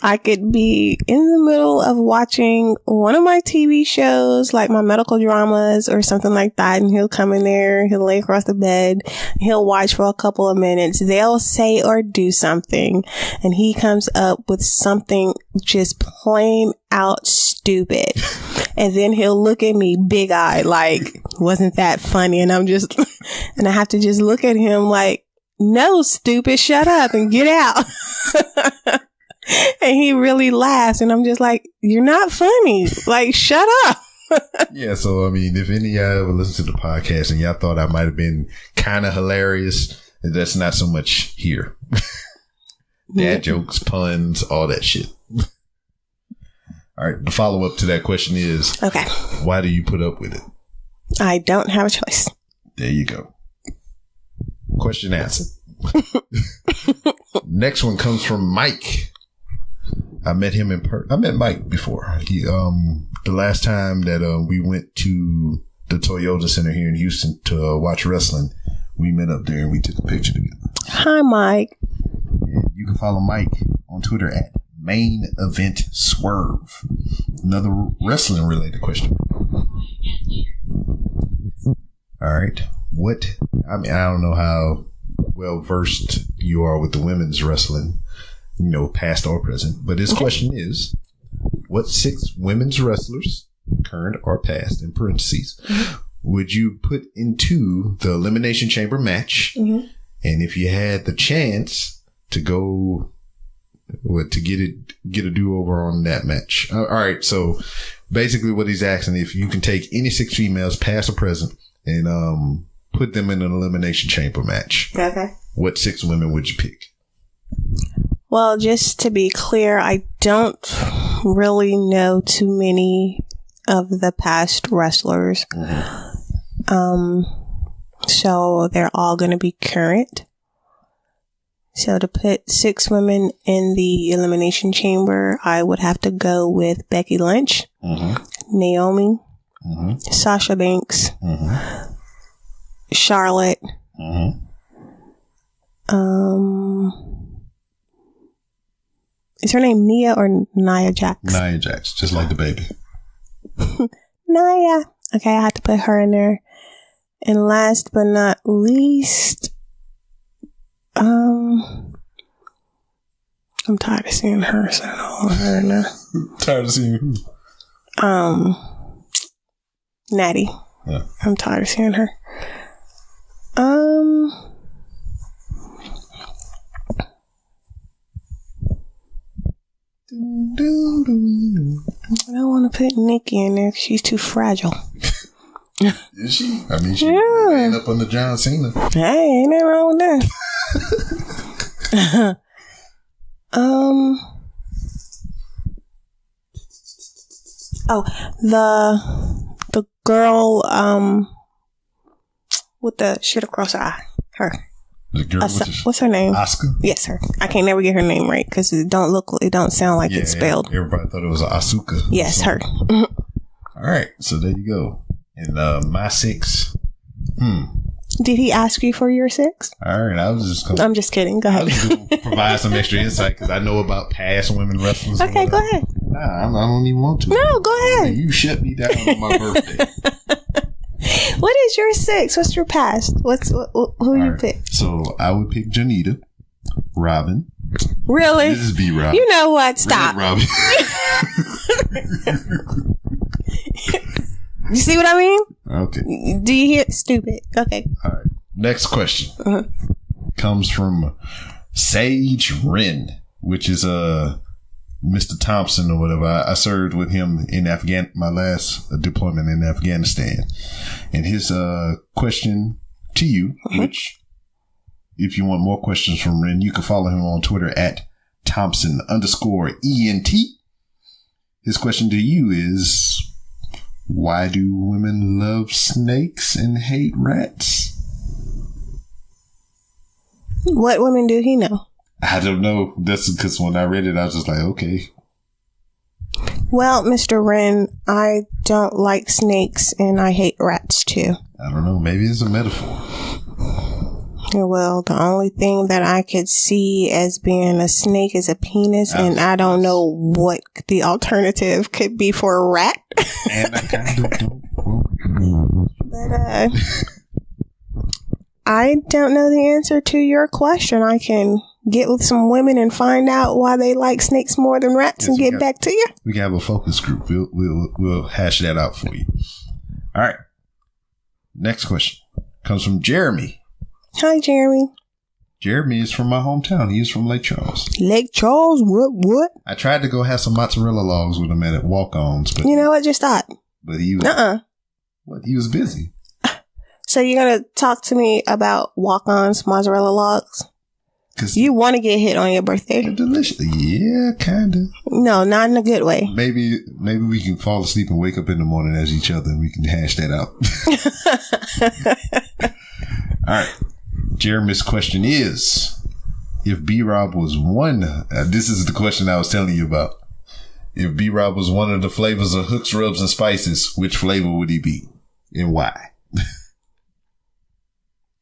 I could be in the middle of watching one of my TV shows, like my medical dramas or something like that, and he'll come in there, he'll lay across the bed, he'll watch for a couple of minutes, they'll say or do something, and he comes up with something just plain out stupid. And then he'll look at me big-eyed like, wasn't that funny? And I'm just, and I have to just look at him like, no, stupid, shut up and get out. And he really laughs, and I'm just like, you're not funny. Like, shut up. Yeah, so, I mean, if any of y'all ever listen to the podcast and y'all thought I might have been kind of hilarious, that's not so much here. Dad jokes, puns, all that shit. All right, the follow-up to that question is, okay, why do you put up with it? I don't have a choice. There you go. Question answered. Next one comes from Mike. I met him I met Mike before. He, the last time that we went to the Toyota Center here in Houston to watch wrestling, we met up there and we took a picture together. Hi, Mike. And you can follow Mike on Twitter at Main Event Swerve. Another wrestling related question. All right. I don't know how well versed you are with the women's wrestling, past or present, but his question is, what 6 women's wrestlers, current or past, in parentheses, would you put into the Elimination Chamber match? Mm-hmm. And if you had the chance to go, to get a do-over on that match. All right. So basically what he's asking, if you can take any 6 females, past or present, and put them in an Elimination Chamber match. Okay. What 6 women would you pick? Well, just to be clear, I don't really know too many of the past wrestlers. Mm-hmm. So they're all going to be current. So to put 6 women in the Elimination Chamber, I would have to go with Becky Lynch, mm-hmm. Naomi, mm-hmm. Sasha Banks, mm-hmm. Charlotte, mm-hmm. Is her name Nia or Nia Jax? Nia Jax, just like the baby. Nia. Okay, I have to put her in there. And last but not least, I'm tired of seeing her, so I don't want her now. Tired of seeing who? Natty. Yeah. I'm tired of seeing her. I don't want to put Nikki in there because she's too fragile. Is she? I mean, she ran up on the John Cena. Hey, ain't nothing wrong with that. The girl with the shit across her eye. Her. The girl what's her name? Asuka? Yes, her. I can't never get her name right because it don't sound like it's spelled. Everybody thought it was Asuka. Yes, her. All right, so there you go. And my 6, Did he ask you for your 6? All right, I'm just kidding. Go ahead. I was going to provide some extra insight because I know about past women wrestlers. Okay, go ahead. Nah, I don't even want to. No, go ahead. You shut me down on my birthday. What is your 6? What's your past? Who you pick? So I would pick Janita, Robin. Really? This is B. Robin. You know what? Stop. Robin. You see what I mean? Okay. Do you hear? Stupid. Okay. All right. Next question comes from Sage Wren, which is Mr. Thompson or whatever. I served with him in my last deployment in Afghanistan. And his question to you, which if you want more questions from Wren, you can follow him on Twitter at Thompson_ENT. His question to you is, why do women love snakes and hate rats? What women do he know? I don't know. That's because when I read it, I was just like, okay. Well, Mr. Wren, I don't like snakes and I hate rats too. I don't know. Maybe it's a metaphor. Well, the only thing that I could see as being a snake is a penis, and I don't know what the alternative could be for a rat. And I kind of don't. But I don't know the answer to your question. I can get with some women and find out why they like snakes more than rats and get back to you. We can have a focus group. We'll hash that out for you. All right. Next question comes from Jeremy. Hi, Jeremy. Jeremy is from my hometown. He is from Lake Charles. Lake Charles? What? I tried to go have some mozzarella logs with him at walk-ons, but you know what? Just stop. But he was What? He was busy. So you're gonna talk to me about walk-ons, mozzarella logs? You want to get hit on your birthday? They're delicious. Yeah, kind of. No, not in a good way. Maybe we can fall asleep and wake up in the morning as each other, and we can hash that out. All right. Jeremy's question is, if B-Rob was one, this is the question I was telling you about. If B-Rob was one of the flavors of Hooks, Rubs, and Spices, which flavor would he be and why?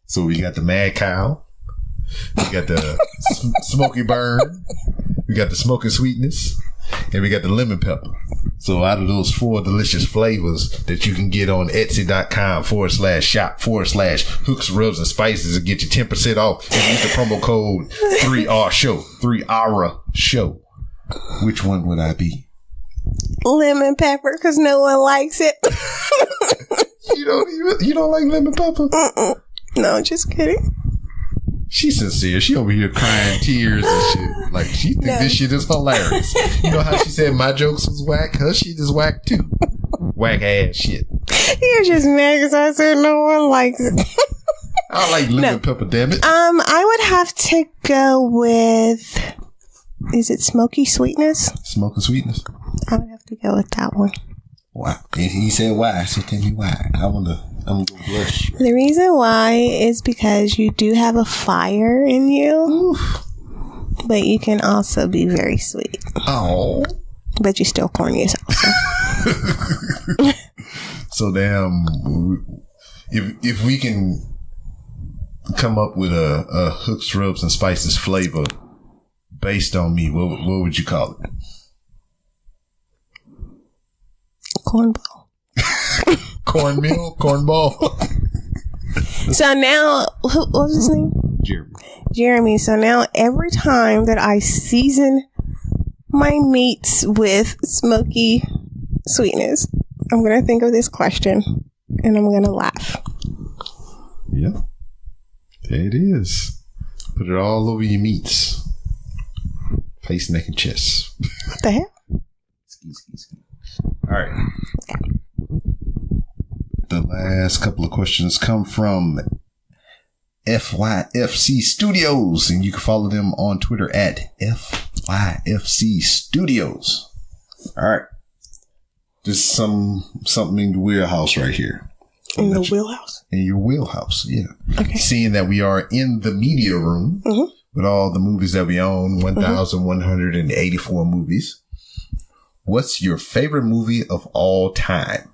So we got the Mad Cow. We got the Smoky Burn. We got the Smoking Sweetness. And we got the Lemon Pepper. So out of those 4 delicious flavors that you can get on Etsy.com/shop/Hooks, Rubs, and Spices and get you 10% off and use the promo code 3RSHOW. 3RA show. Which one would I be? Lemon pepper, because no one likes it. You don't like lemon pepper? No, just kidding. She's sincere. She over here crying tears and shit. Like, she think this shit is hilarious. You know how she said my jokes was whack? Her shit is whack too. Whack ass shit. You're just mad because I said no one likes it. I like lemon pepper, damn it. I would have to go with, is it Smoky Sweetness? Smoking Sweetness? I would have to go with that one. Wow. And he said why, so tell me why. I'm gonna go blush. The reason why is because you do have a fire in you. Oof. But you can also be very sweet. Oh. But you're still corny as hell. So. So damn, if we can come up with a Hooks, Rubs, and Spices flavor based on me, what would you call it? Cornball. Cornmeal? Cornball? So now, what was his name? Jeremy. So now every time that I season my meats with smoky sweetness, I'm going to think of this question and I'm going to laugh. Yep. There it is. Put it all over your meats. Face, neck, and chest. What the hell? Ski. All right. The last couple of questions come from FYFC Studios, and you can follow them on Twitter at FYFC Studios. All right. This is something in the wheelhouse right here. In the wheelhouse? In your wheelhouse, yeah. Okay. Seeing that we are in the media room with all the movies that we own, 1,184 movies. What's your favorite movie of all time?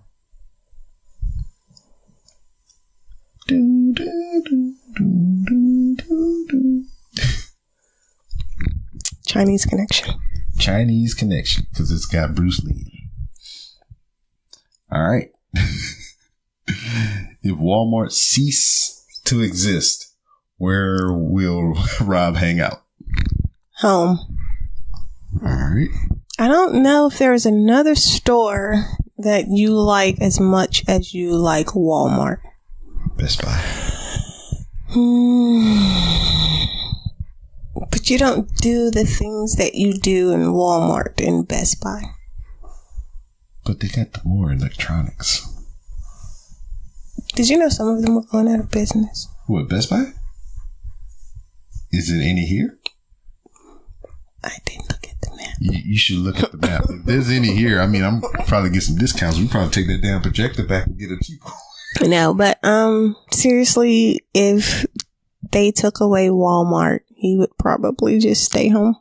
Chinese Connection. Chinese Connection, because it's got Bruce Lee. All right. If Walmart cease to exist, where will Rob hang out? Home. All right. I don't know if there is another store that you like as much as you like Walmart. Best Buy. But you don't do the things that you do in Walmart and Best Buy. But they got the more electronics. Did you know some of them are going out of business? What, Best Buy? Is it any here? I didn't look at the map. You should look at the map. If there's any here, I mean, I'm probably get some discounts. We probably take that damn projector back and get a cheap one. No, but seriously, if they took away Walmart, he would probably just stay home.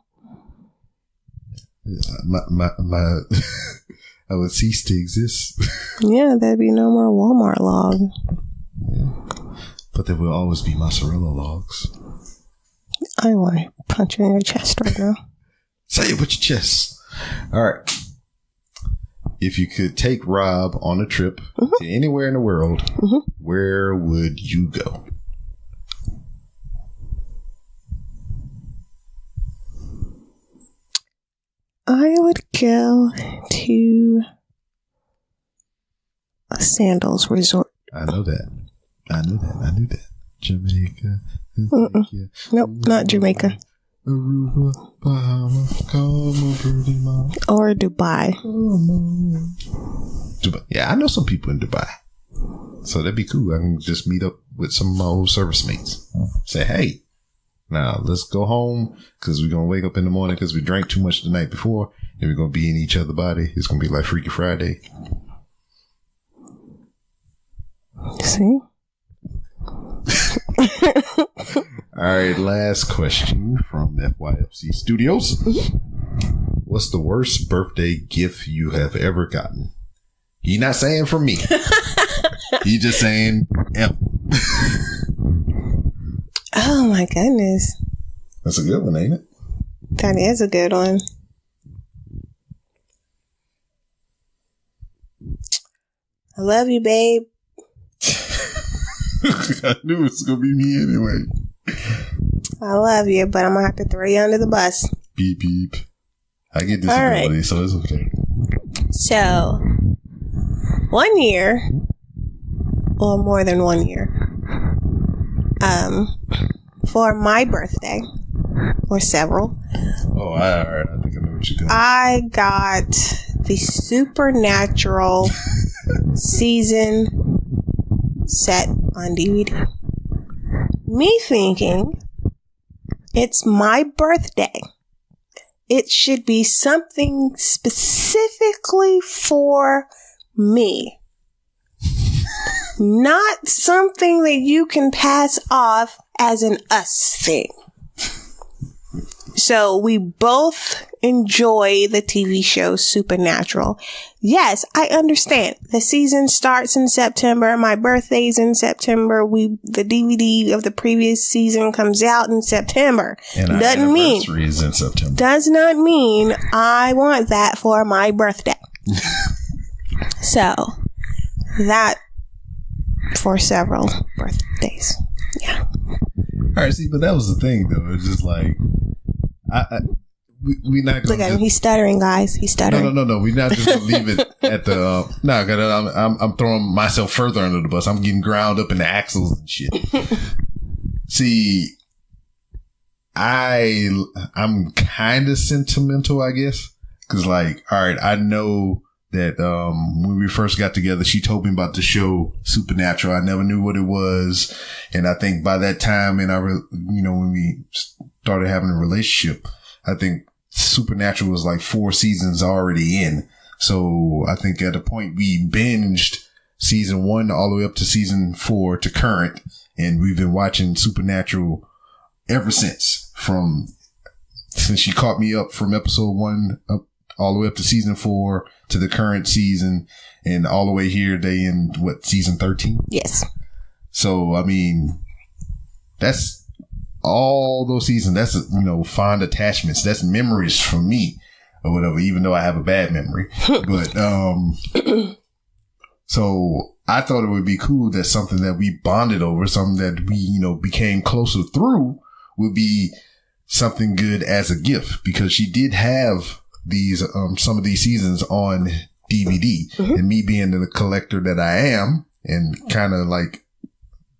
My I would cease to exist. Yeah, there'd be no more Walmart log. Yeah. But there will always be mozzarella logs. I want to punch you in your chest right now. Say it with your chest. All right. If you could take Rob on a trip to anywhere in the world, where would you go? I would go to a sandals resort. I know that. I knew that. Jamaica. Nope, not Jamaica. Aruba, Bahamas, come on, pretty mom. Or Dubai. Dubai. Yeah, I know some people in Dubai. So that'd be cool. I can just meet up with some of my old service mates. Say, hey, now let's go home because we're going to wake up in the morning because we drank too much the night before and we're going to be in each other's body. It's going to be like Freaky Friday. See? All right, last question from FYFC Studios. What's the worst birthday gift you have ever gotten? You're not saying from me. You're just saying M. Oh my goodness. That's a good one, ain't it? That is a good one. I love you, babe. I knew it was going to be me anyway. I love you, but I'm going to have to throw you under the bus. Beep, beep. I get disability, so it's okay. So, 1 year, or more than 1 year, for my birthday, or several. Oh, all right. I think I know what you're doing. I got the Supernatural season set on DVD. Me thinking, it's my birthday. It should be something specifically for me. Not something that you can pass off as an us thing. So we both enjoy the TV show Supernatural. Yes, I understand. The season starts in September. My birthday's in September. The DVD of the previous season comes out in September. And our anniversary is in September. Does not mean I want that for my birthday. So that for several birthdays. Yeah. All right, see, but that was the thing, though. It's just like, we're not going to... Look at him. He's stuttering, guys. He's stuttering. No. We're not just going to leave it at the... I'm throwing myself further under the bus. I'm getting ground up in the axles and shit. See, I'm kind of sentimental, I guess. Because, like, all right, I know that when we first got together, she told me about the show Supernatural. I never knew what it was. And I think by that time, when we started having a relationship, I think Supernatural was like 4 seasons already in. So I think at a point we binged season 1 all the way up to season 4 to current. And we've been watching Supernatural ever since she caught me up from episode 1 up all the way up to season 4 to the current season, and all the way here they in season 13? Yes. So I mean, that's all those seasons. That's, fond attachments. That's memories for me or whatever, even though I have a bad memory. But, so I thought it would be cool that something that we bonded over, something that we, became closer through would be something good as a gift, because she did have these, some of these seasons on DVD, and me being the collector that I am, and kind of like,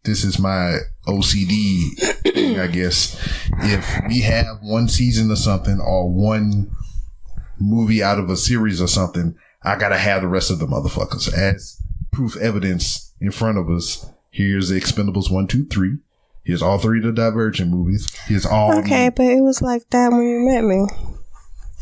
this is my OCD thing, I guess. If we have one season or something, or one movie out of a series or something, I gotta have the rest of the motherfuckers as proof evidence in front of us. Here's the Expendables 1, 2, 3. Here's all 3 of the Divergent movies. Here's all. Okay, but it was like that when you met me.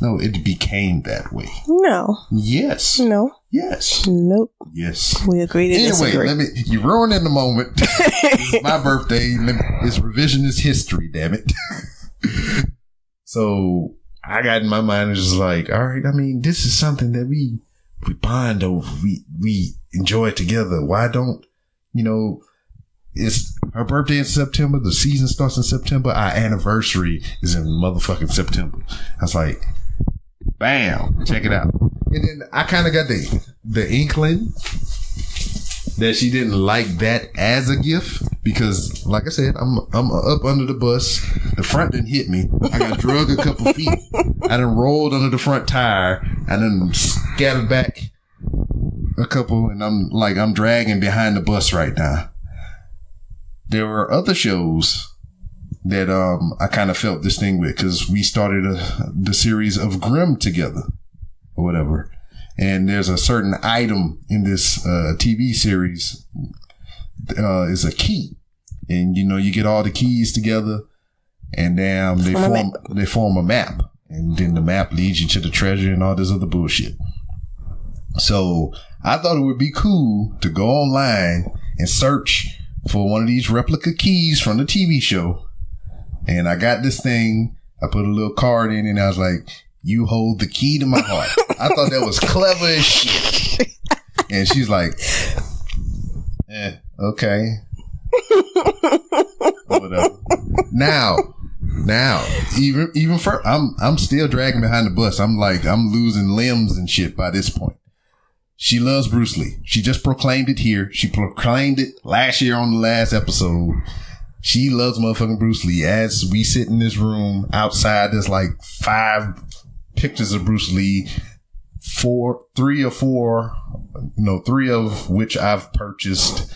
No, it became that way. No. Yes. No. Yes. Nope. Yes. We agree to disagree. Anyway, you're ruining the moment. It's my birthday. It's revisionist history, damn it. So I got in my mind, it's just like, all right, this is something that we bond over. We enjoy it together. Why don't, it's her birthday in September. The season starts in September. Our anniversary is in motherfucking September. I was like, bam, check it out. And then I kind of got the inkling that she didn't like that as a gift, because, like I said, I'm up under the bus. The front didn't hit me. I got drug a couple feet. I done rolled under the front tire. I done scattered back a couple, and I'm dragging behind the bus right now. There were other shows that I kind of felt this thing with, because we started the series of Grimm together or whatever. And there's a certain item in this TV series is a key. And, you get all the keys together, and they form a map. And then the map leads you to the treasure and all this other bullshit. So I thought it would be cool to go online and search for one of these replica keys from the TV show. And I got this thing. I put a little card in, and I was like, you hold the key to my heart. I thought that was clever as shit. And she's like, okay. Whatever. Now, even for, I'm still dragging behind the bus. I'm losing limbs and shit by this point. She loves Bruce Lee. She just proclaimed it here. She proclaimed it last year on the last episode. She loves motherfucking Bruce Lee. As we sit in this room outside, there's like 5 pictures of Bruce Lee, 3 of which I've purchased,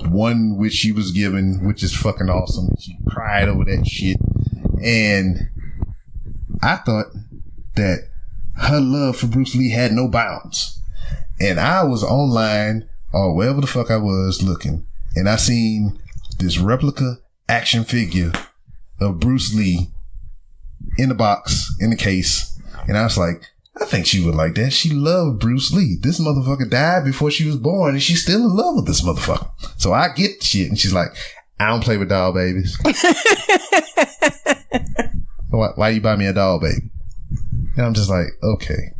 1 which she was given, which is fucking awesome. She cried over that shit. And I thought that her love for Bruce Lee had no bounds. And I was online or wherever the fuck I was looking, and I seen this replica action figure of Bruce Lee in the box, in the case. And I was like, I think she would like that. She loved Bruce Lee. This motherfucker died before she was born, and she's still in love with this motherfucker. So I get the shit. And she's like, I don't play with doll babies. Why you buy me a doll baby? And I'm just like, okay.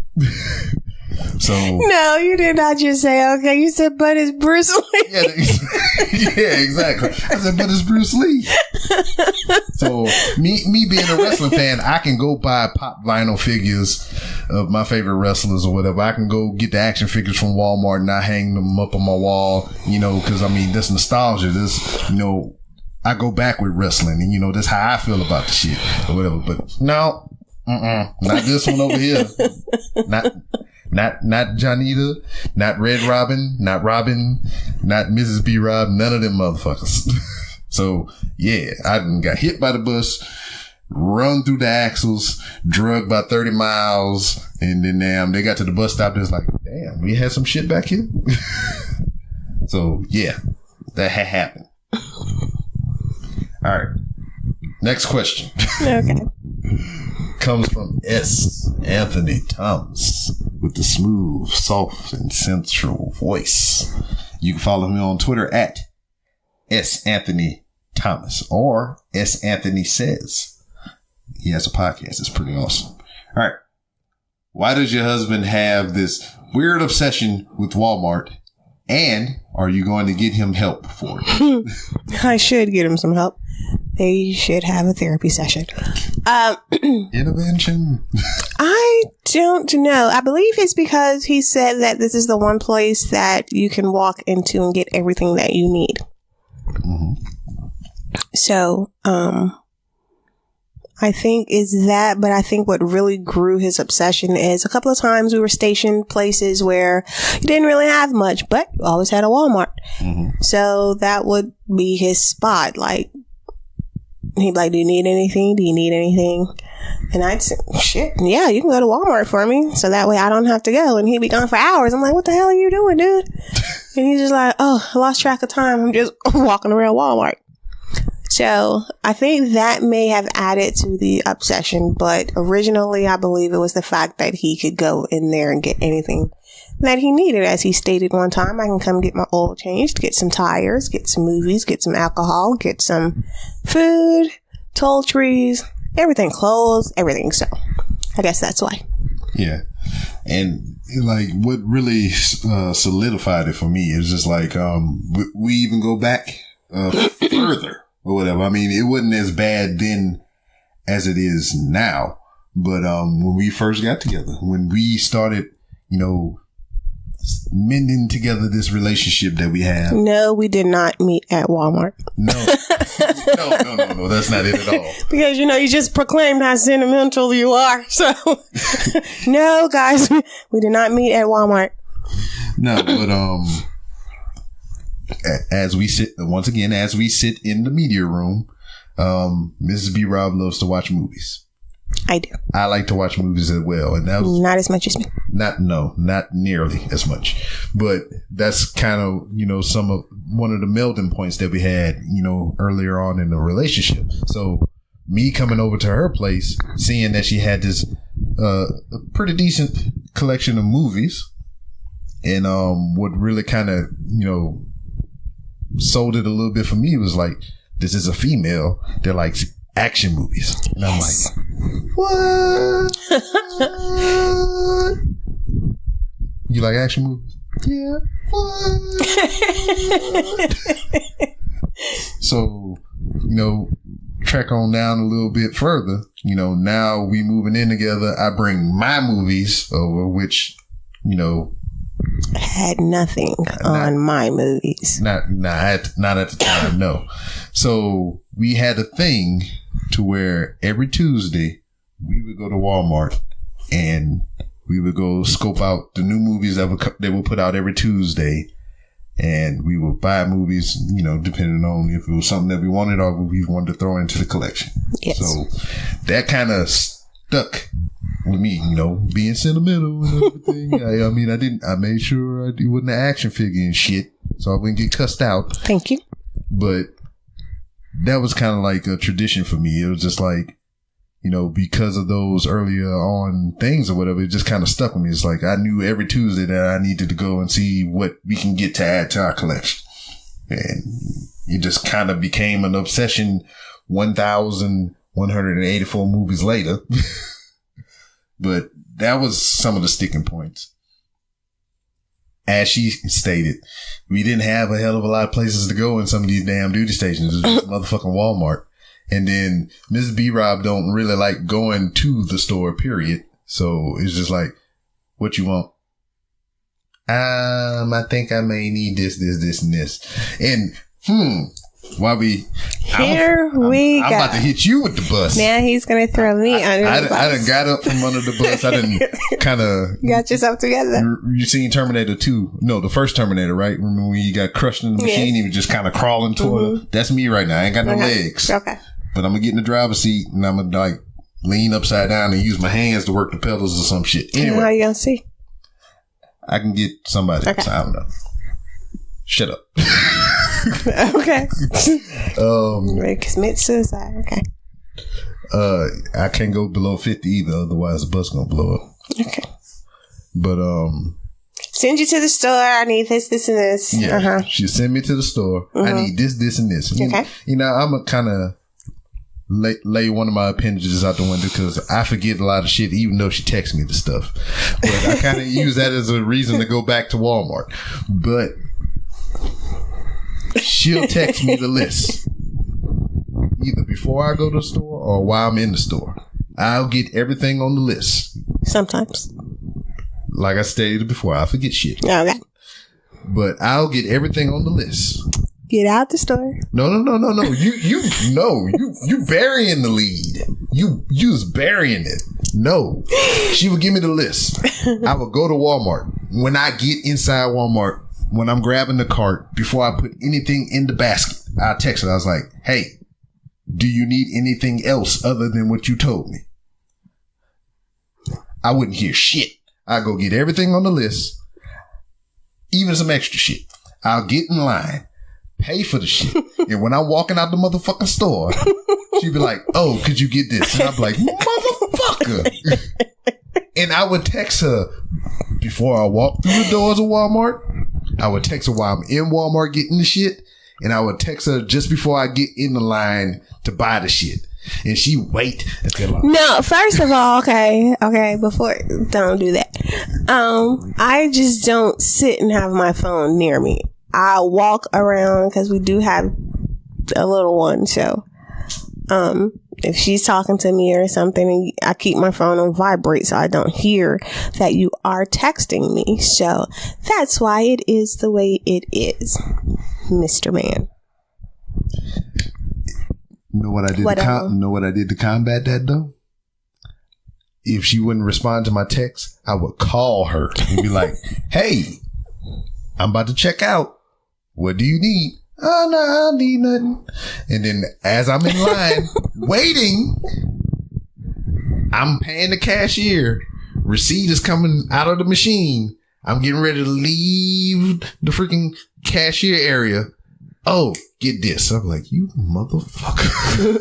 So no, you did not just say okay. You said, but it's Bruce Lee. Yeah, exactly. I said, but it's Bruce Lee. So me being a wrestling fan, I can go buy pop vinyl figures of my favorite wrestlers or whatever. I can go get the action figures from Walmart and I hang them up on my wall, because that's nostalgia. This, I go back with wrestling, and that's how I feel about the shit or whatever. But no, not this one over here. Not Johnita, not Red Robin, not Mrs. B. Rob, none of them motherfuckers. So yeah, I got hit by the bus, run through the axles, drugged by 30 miles, and then they got to the bus stop. It's like, damn, we had some shit back here. So yeah, that had happened. All right, next question. Okay. Comes from S. Anthony Thomas with the smooth, soft, and sensual voice. You can follow me on Twitter at S. Anthony Thomas or S. Anthony Says. He has a podcast. It's pretty awesome. All right. Why does your husband have this weird obsession with Walmart? And are you going to get him help for it? I should get him some help. they should have a therapy session. Intervention. I don't know. I believe it's because he said that this is the one place that you can walk into and get everything that you need. Mm-hmm. So, I think is that, but I think what really grew his obsession is a couple of times we were stationed places where you didn't really have much, but you always had a Walmart. Mm-hmm. So that would be his spot. Like, he'd be like, do you need anything? Do you need anything? And I'd say, shit, yeah, you can go to Walmart for me. So that way I don't have to go. And he'd be gone for hours. I'm like, what the hell are you doing, dude? And he's just like, oh, I lost track of time. I'm just walking around Walmart. So I think that may have added to the obsession, but originally I believe it was the fact that he could go in there and get anything that he needed. As he stated one time, I can come get my oil changed, get some tires, get some movies, get some alcohol, get some food, toiletries, everything, clothes, everything. So I guess that's why. Yeah. And like what really solidified it for me is just like we even go back further. Or whatever. I mean, it wasn't as bad then as it is now. But when we first got together, when we started, mending together this relationship that we have. No, we did not meet at Walmart. No, that's not it at all. Because, you just proclaimed how sentimental you are. So, no, guys, we did not meet at Walmart. No, but as we sit in the media room, Mrs. B. Rob loves to watch movies. I do. I like to watch movies as well, and that was not as much as me. Not nearly as much. But that's kind of one of the melding points that we had earlier on in the relationship. So me coming over to her place, seeing that she had this a pretty decent collection of movies, and what really kind of sold it a little bit for me was like, this is a female that likes action movies. And yes. I'm like, what? You like action movies? Yeah. What? So, track on down a little bit further. Now we moving in together. I bring my movies over, which, had nothing on my movies. Not at the time, no. So we had a thing to where every Tuesday we would go to Walmart and we would go scope out the new movies that would put out every Tuesday, and we would buy movies, depending on if it was something that we wanted or we wanted to throw into the collection. Yes. So that kind of stuck with me, being sentimental and everything. I made sure it wasn't an action figure and shit, so I wouldn't get cussed out. Thank you. But that was kind of like a tradition for me. It was just like, because of those earlier on things or whatever, it just kind of stuck with me. It's like I knew every Tuesday that I needed to go and see what we can get to add to our collection. And it just kind of became an obsession 1,184 movies later. But that was some of the sticking points. As she stated, we didn't have a hell of a lot of places to go in some of these damn duty stations. It was just motherfucking Walmart. And then Mrs. B. Rob don't really like going to the store, period. So it's just like, what you want? I think I may need this, and this. And, while I'm about to hit you with the bus. Now he's going to throw me under the bus. I done got up from under the bus. I done kind of... got yourself together. You seen Terminator 2? No, the first Terminator, right? Remember when you got crushed in the machine? Yes. He was just kind of crawling toward her? That's me right now. I ain't got no legs. Okay. But I'm going to get in the driver's seat and I'm going to lean upside down and use my hands to work the pedals or some shit. Anyway. How you going to see? I can get somebody else. I don't know. Shut up. Okay. Commit suicide. Okay. I can't go below 50 either, otherwise the bus gonna blow up. Okay. But send you to the store. I need this, and this. Yeah. She send me to the store. I need this, and this. Okay. I'm a kind of lay one of my appendages out the window because I forget a lot of shit, even though she texts me the stuff. But I kind of use that as a reason to go back to Walmart. But she'll text me the list. either before I go to the store or while I'm in the store. I'll get everything on the list. Sometimes. Like I stated before, I forget shit. Okay. But I'll get everything on the list. Get out the store. No. You burying the lead. You was burying it. No. She would give me the list. I would go to Walmart. When I get inside Walmart, when I'm grabbing the cart, before I put anything in the basket, I text her. I was like, hey, do you need anything else other than what you told me? I wouldn't hear shit. I go get everything on the list, even some extra shit. I'll get in line, pay for the shit. And when I'm walking out the motherfucking store, she'd be like, oh, could you get this? And I'd be like, motherfucker. And I would text her before I walk through the doors of Walmart. I would text her while I'm in Walmart getting the shit. And I would text her just before I get in the line to buy the shit. And she wait until No, first of all, okay, before, don't do that. I just don't sit and have my phone near me. I walk around because we do have a little one, so if she's talking to me or something, I keep my phone on vibrate so I don't hear that you are texting me. So that's why it is the way it is, Mr. Man. Know what I did to combat that though? If she wouldn't respond to my text, I would call her and be like, hey, I'm about to check out. What do you need? Oh, no, I don't need nothing. And then as I'm in line waiting, I'm paying the cashier. Receipt is coming out of the machine. I'm getting ready to leave the freaking cashier area. Oh, get this. I'm like, you motherfucker.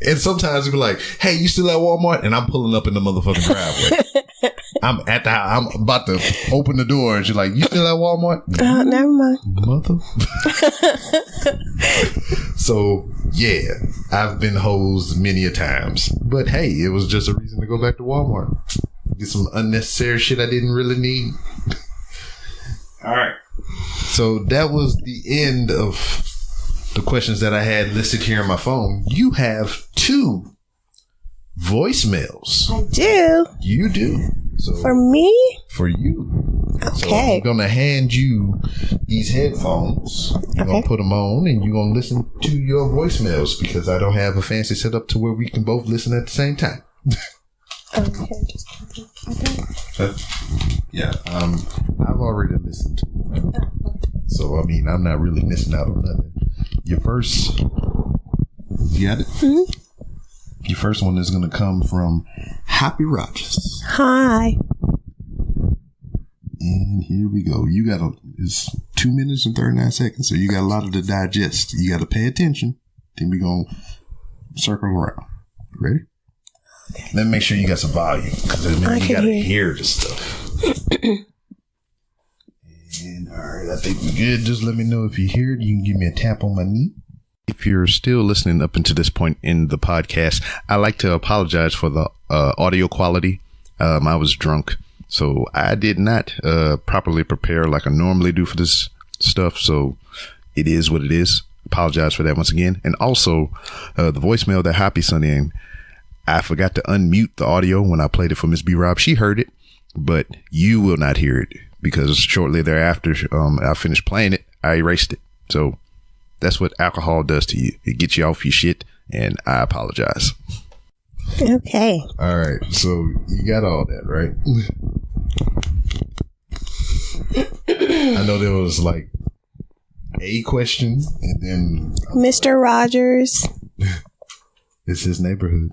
And sometimes it'll be like, hey, you still at Walmart? And I'm pulling up in the motherfucking driveway. I'm about to open the door and she's like, you still at Walmart? Never mind. So, yeah, I've been hosed many a times. But hey, it was just a reason to go back to Walmart. Get some unnecessary shit I didn't really need. All right. So that was the end of the questions that I had listed here on my phone. You have 2 voicemails. I do. You do. So for me? For you. Okay. So I'm going to hand you these headphones. You're going to put them on and you're going to listen to your voicemails because I don't have a fancy setup to where we can both listen at the same time. Yeah. I've already listened to it. So, I mean, I'm not really missing out on nothing. Your first, you got it? Mm-hmm. Your first one is going to come from Happy Rogers. Hi. And here we go. You got it's 2 minutes and 39 seconds, so you got a lot to digest. You got to pay attention. Then we're going to circle around. Ready? Okay. Let me make sure you got some volume, because you got to hear the stuff. And all right, I think we're good. Just let me know if you hear it. You can give me a tap on my knee. If you're still listening up until this point in the podcast, I'd like to apologize for the audio quality. I was drunk, so I did not properly prepare like I normally do for this stuff. So it is what it is. Apologize for that once again. And also, the voicemail that Happy sent in, I forgot to unmute the audio when I played it for Miss B. Rob. She heard it, but you will not hear it because shortly thereafter, I finished playing it. I erased it. So that's what alcohol does to you. It gets you off your shit, and I apologize. Okay. All right. So you got all that, right? I know there was like a question, and then Mr. Rogers. It's his neighborhood.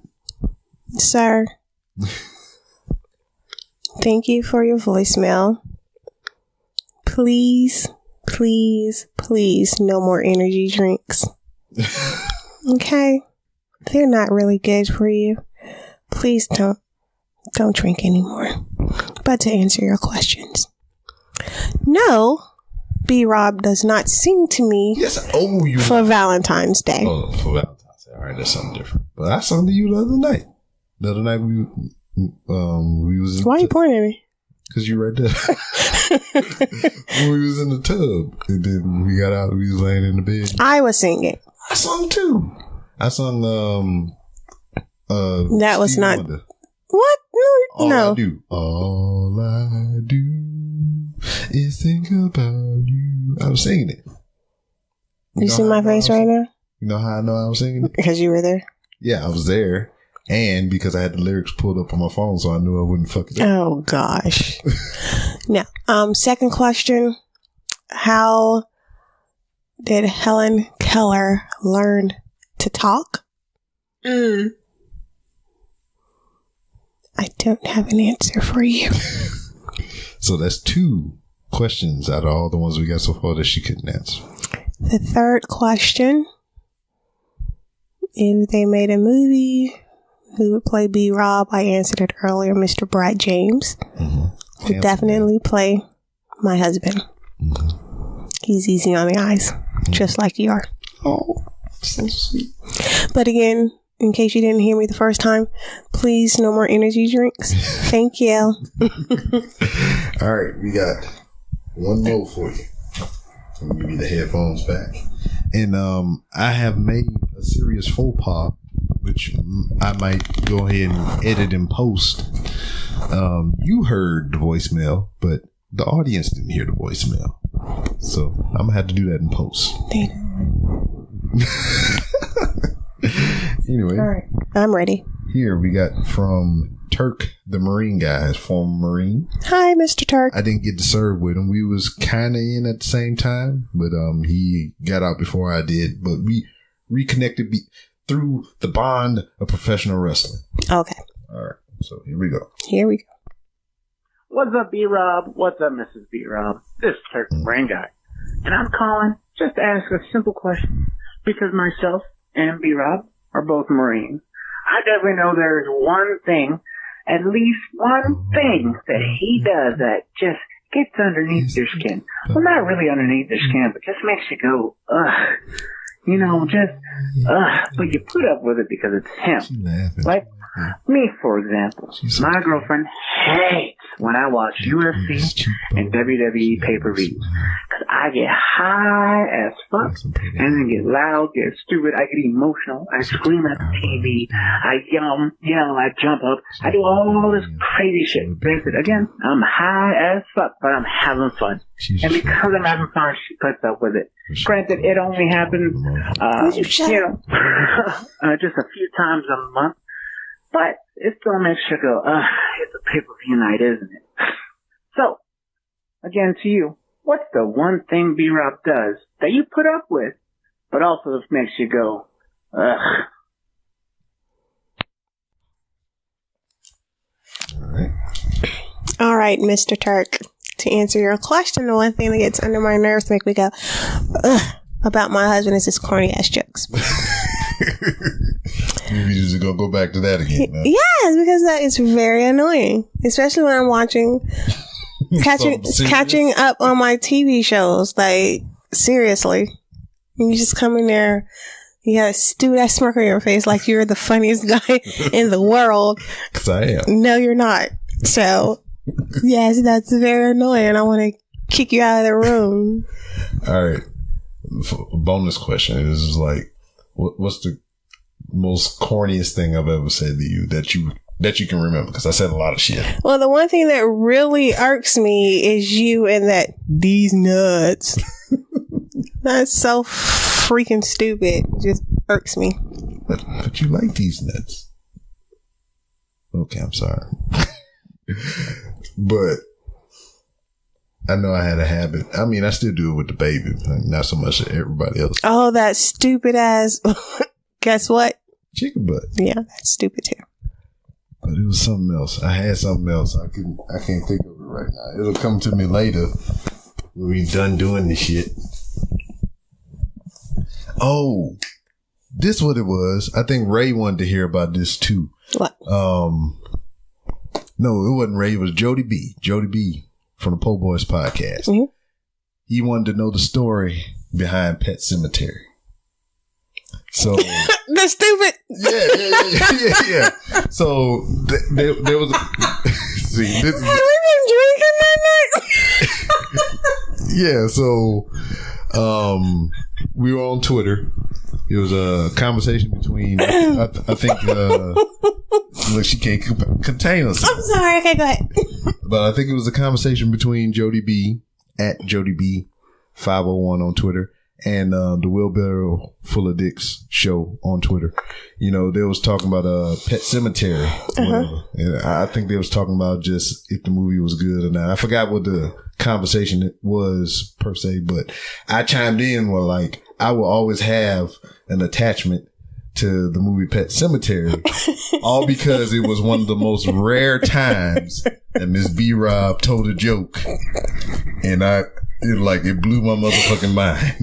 Sir. Thank you for your voicemail. Please, no more energy drinks. Okay? They're not really good for you. Please don't drink anymore. But to answer your questions. No, B. Rob does not sing to me. Yes, I owe you for Valentine's Day. Oh, for Valentine's Day. All right, that's something different. But I sung to you the other night. The other night we was. Why are you pointing at me? Because you right there. When we was in the tub, and then we got out, we was laying in the bed. I was singing. I sung too. I sung that was Stevie not Wonder. what? No. All I do is think about you. I was singing it. You see my face right now? You know how I know I was singing it? Because you were there. Yeah, I was there. And because I had the lyrics pulled up on my phone, so I knew I wouldn't fuck it up. Oh, gosh. Now, second question. How did Helen Keller learn to talk? I don't have an answer for you. So that's 2 questions out of all the ones we got so far that she couldn't answer. The third question. If they made a movie, who would play B. Rob? I answered it earlier. Mr. Brad James would definitely play my husband. He's easy on the eyes, just like you are. Oh, so sweet. But again, in case you didn't hear me the first time, please no more energy drinks. Thank you. All right, we got one more for you. I'm gonna give you the headphones back. And I have made a serious faux pas, which I might go ahead and edit and post. You heard the voicemail, but the audience didn't hear the voicemail. So I'm gonna have to do that in post. Anyway. All right. I'm ready. Here we got from Turk, the Marine guy, former Marine. Hi, Mr. Turk. I didn't get to serve with him. We was kind of in at the same time, but he got out before I did. But we reconnected through the bond of professional wrestling. Okay. All right. So here we go. What's up, B-Rob? What's up, Mrs. B-Rob? This is Turk, the Brain Guy. And I'm calling just to ask a simple question. Because myself and B-Rob are both Marines. I definitely know there's one thing, at least one thing that he does that just gets underneath your skin. Well, not really underneath your skin, but just makes you go, ugh. You know, just, ugh. But you put up with it because it's him. Like me, for example. My girlfriend hates when I watch UFC and WWE pay-per-views. Because I get high as fuck, and then get loud, get stupid, I get emotional, I scream at the TV, I yell, I jump up, I do all this crazy shit. Granted, again, I'm high as fuck, but I'm having fun. And because I'm having fun, she puts up with it. Granted, it only happens, just a few times a month. But it still makes you go, it's a pay-per-view night, isn't it? So, again to you, what's the one thing B-Rob does that you put up with, but also makes you go, ugh? All right, Mr. Turk. To answer your question, the one thing that gets under my nerves to make me go, ugh, about my husband is his corny ass jokes. Maybe you're just gonna go back to that again. Man. Yes, because that is very annoying, especially when I'm watching, catching up on my TV shows. Like, seriously, you just come in there, you got a stupid ass smirk on your face, like you're the funniest guy in the world. Because I am. No, you're not. So, yes, that's very annoying. I want to kick you out of the room. All right. Bonus question is like, what's the most corniest thing I've ever said to you that you can remember? Because I said a lot of shit. Well, the one thing that really irks me is you and that these nuts. That's so freaking stupid. It just irks me. But you like these nuts. Okay, I'm sorry. But I know I had a habit. I mean, I still do it with the baby, not so much as everybody else. Oh, that stupid ass. Guess what? Chicken butt. Yeah, that's stupid too. But it was something else. I had something else. I can't think of it right now. It'll come to me later when we done doing this shit. Oh, this what it was. I think Ray wanted to hear about this too. What? No, it wasn't Ray. It was Jody B. Jody B. from the Po Boys podcast. Mm-hmm. He wanted to know the story behind Pet Cemetery. So the stupid. Yeah. So there was. See, this. Have we been drinking that night? Yeah. So, we were on Twitter, It was a conversation between, I think, look, she can't contain herself. I'm sorry. Okay, go ahead. But I think it was a conversation between Jody B at Jody B 501 on Twitter and the Wheelbarrow Full of Dicks show on Twitter. You know, they was talking about Pet Cemetery. And I think they was talking about just if the movie was good or not. I forgot what the conversation was per se, but I chimed in with like, I will always have an attachment to the movie Pet Cemetery, all because it was one of the most rare times that Miss B Rob told a joke, and it blew my motherfucking mind.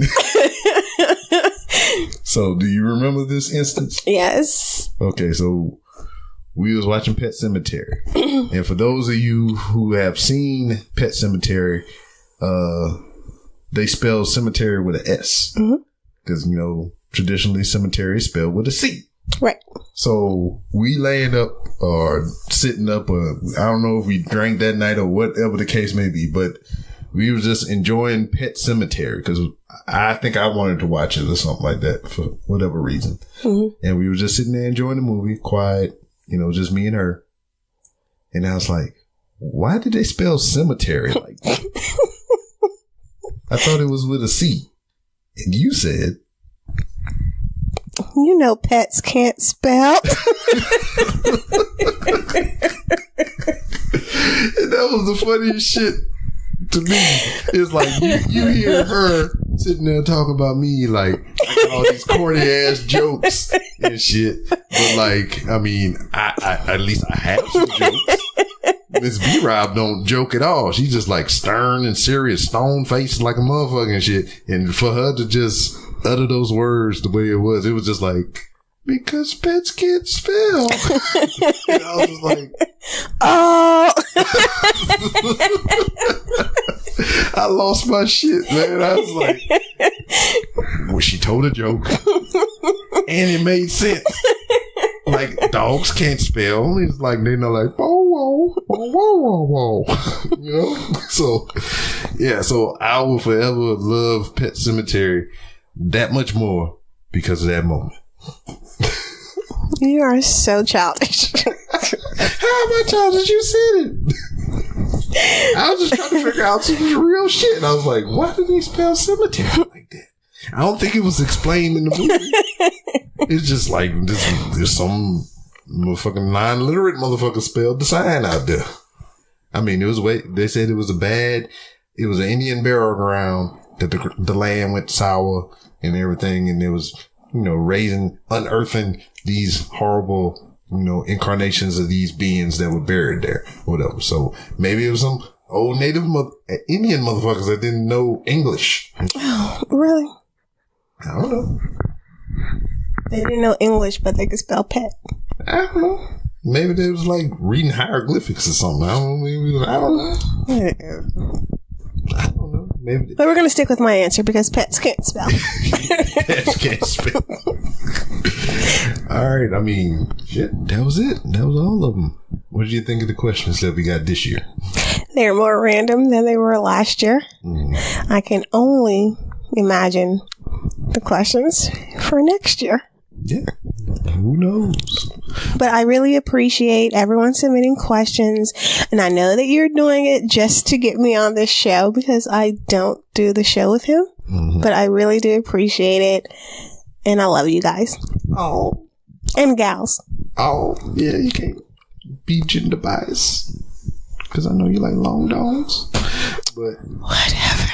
So, do you remember this instance? Yes. Okay, so we was watching Pet Cemetery, and for those of you who have seen Pet Cemetery, they spell cemetery with an S, because you know traditionally cemetery is spelled with a C. Right. So we laying up or sitting up, or I don't know if we drank that night or whatever the case may be, but we were just enjoying Pet Cemetery because I think I wanted to watch it or something like that for whatever reason. And we were just sitting there enjoying the movie, quiet, you know, just me and her. And I was like, why did they spell cemetery like that? I thought it was with a C. And you said, you know, pets can't spell. And that was the funniest shit to me. It's like you hear her sitting there talking about me like all these corny ass jokes and shit. But like, I mean, I at least I have some jokes. Miss B Rob don't joke at all. She's just like stern and serious, stone faced like a motherfucker and shit. And for her to just utter those words the way it was just like, because pets can't spell. And I was just like, oh. I lost my shit, man. I was like, well, she told a joke and it made sense. Like, dogs can't spell. It's like, they know, like, whoa, whoa, whoa, whoa, whoa, whoa. You know? So, yeah, so I will forever love Pet Cemetery that much more because of that moment. You are so childish. How am I childish? You said it. I was just trying to figure out some real shit. And I was like, why did they spell cemetery like that? I don't think it was explained in the movie. It's just like, there's some motherfucking non-literate motherfucker spelled the sign out there. I mean, they said it was an Indian burial ground, that the land went sour and everything, and it was, you know, unearthing these horrible, you know, incarnations of these beings that were buried there, whatever. So maybe it was some old native Indian motherfuckers that didn't know English. Oh, really? I don't know. They didn't know English, but they could spell pet. I don't know. Maybe they was like reading hieroglyphics or something. I don't know. I don't know. Maybe. But we're going to stick with my answer because pets can't spell. Pets can't spell. All right. I mean, shit, that was it. That was all of them. What did you think of the questions that we got this year? They're more random than they were last year. I can only imagine the questions for next year. Yeah. Who knows? But I really appreciate everyone submitting questions. And I know that you're doing it just to get me on this show because I don't do the show with him. But I really do appreciate it. And I love you guys. Oh. And gals. Oh, yeah, you can't be gender biased. Because I know you like long dogs. But whatever.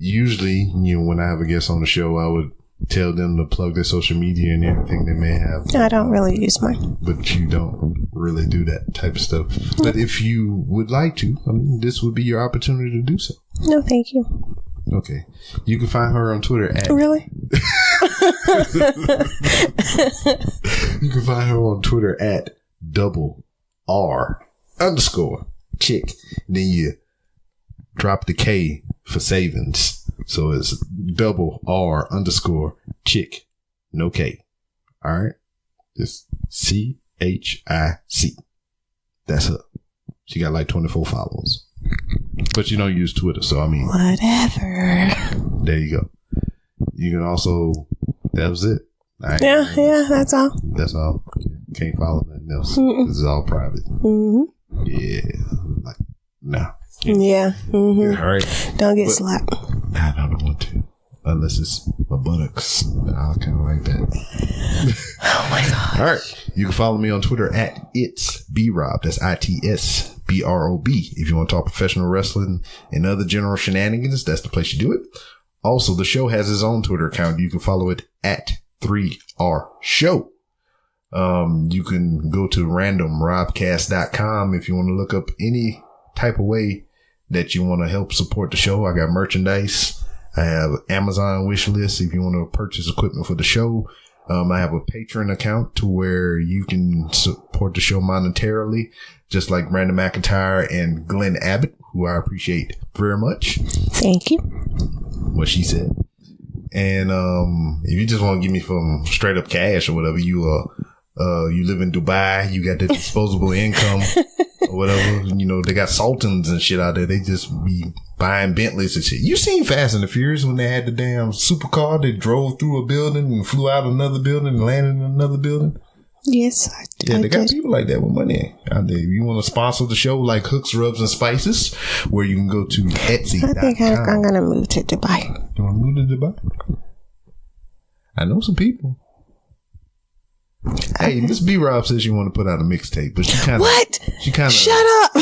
Usually, you know, when I have a guest on the show, I would tell them to plug their social media and everything they may have. I don't really use mine. But you don't really do that type of stuff. But if you would like to, I mean, this would be your opportunity to do so. No, thank you. Okay. You can find her on Twitter at... Really? You can find her on Twitter at @R_chick. Then you drop the K for savings. So it's @R_chick. No K. All right. Just CHIC. That's her. She got like 24 followers. But you don't use Twitter, so I mean. Whatever. There you go. You can also, that was it. Yeah, that's all. That's all. Can't follow nothing else. This is all private. Mm-hmm. Yeah. Like, no. Yeah. Mm-hmm. All right. Don't get slapped. I don't want to. Unless it's my buttocks. I kind of like that. Oh my God. All right. You can follow me on Twitter at itsbrob. That's ITSBROB. If you want to talk professional wrestling and other general shenanigans, that's the place you do it. Also, the show has its own Twitter account. You can follow it at 3R Show. You can go to randomrobcast.com if you want to look up any type of way that you want to help support the show. I got merchandise. I have Amazon wish list if you want to purchase equipment for the show. I have a Patreon account to where you can support the show monetarily, just like Brandon McIntyre and Glenn Abbott, who I appreciate very much. Thank you. What she said. And if you just want to give me some straight up cash or whatever, you live in Dubai, you got the disposable income or whatever. You know, they got sultans and shit out there. They just be buying Bentleys and shit. You seen Fast and the Furious when they had the damn supercar that drove through a building and flew out another building and landed in another building? Yes, Yeah, they got people like that with money out there. If you want to sponsor the show like Hooks, Rubs, and Spices, where you can go to Etsy.com. I think I'm going to move to Dubai. You want to move to Dubai? I know some people. Hey, Miss B Rob says she want to put out a mixtape, but she kind of What? She kind of Shut up.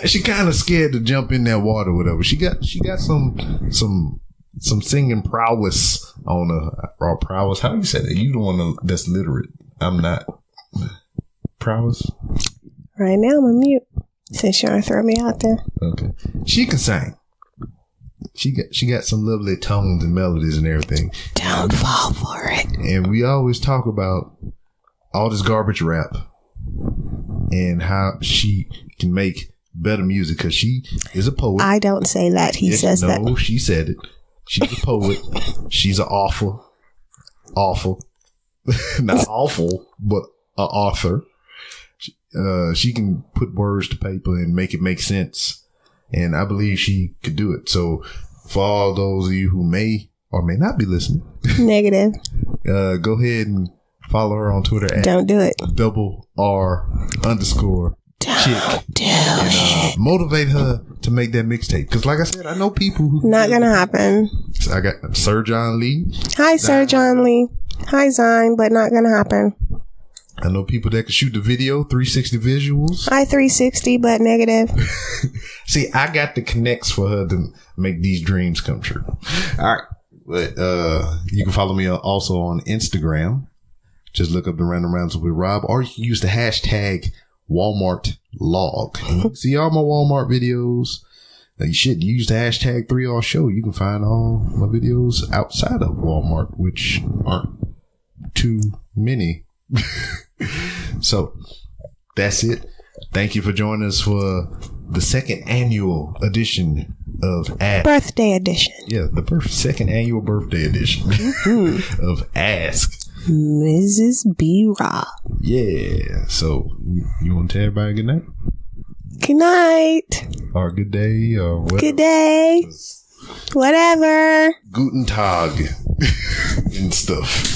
she kind of scared to jump in that water, or whatever. She got some singing prowess on her, or prowess. How do you say that? You the one that's literate. I'm not. Prowess. Right now I'm on mute. Since you're going to throw me out there. Okay, she can sing. She got some lovely tones and melodies and everything. Don't fall for it. And we always talk about all this garbage rap and how she can make better music because she is a poet. I don't say that. He says that. No, she said it. She's a poet. She's an awful, not awful, but an author. She can put words to paper and make it make sense. And I believe she could do it. So for all those of you who may or may not be listening. Negative. Go ahead and follow her on Twitter at Don't do it. __chick. And motivate her to make that mixtape. Because like I said, I know people who... Not going to happen. So I got Sir John Lee. Hi, Sir John Lee. Hi, Zine, but not going to happen. I know people that can shoot the video, 360 visuals. Hi, 360, but negative. See, I got the connects for her to make these dreams come true. All right. But you can follow me also on Instagram. Just look up the Random Rounds with Rob, or you can use the hashtag Walmart log. And you can see all my Walmart videos. You should use the hashtag 3R Show. You can find all my videos outside of Walmart, which aren't too many. So that's it. Thank you for joining us for the second annual edition of Ask. Birthday edition. Yeah, the second annual birthday edition of Ask Mrs. B. Rob. Yeah. So you want to tell everybody good night? Good night. Or good day or whatever. Good day. Whatever. Guten Tag and stuff.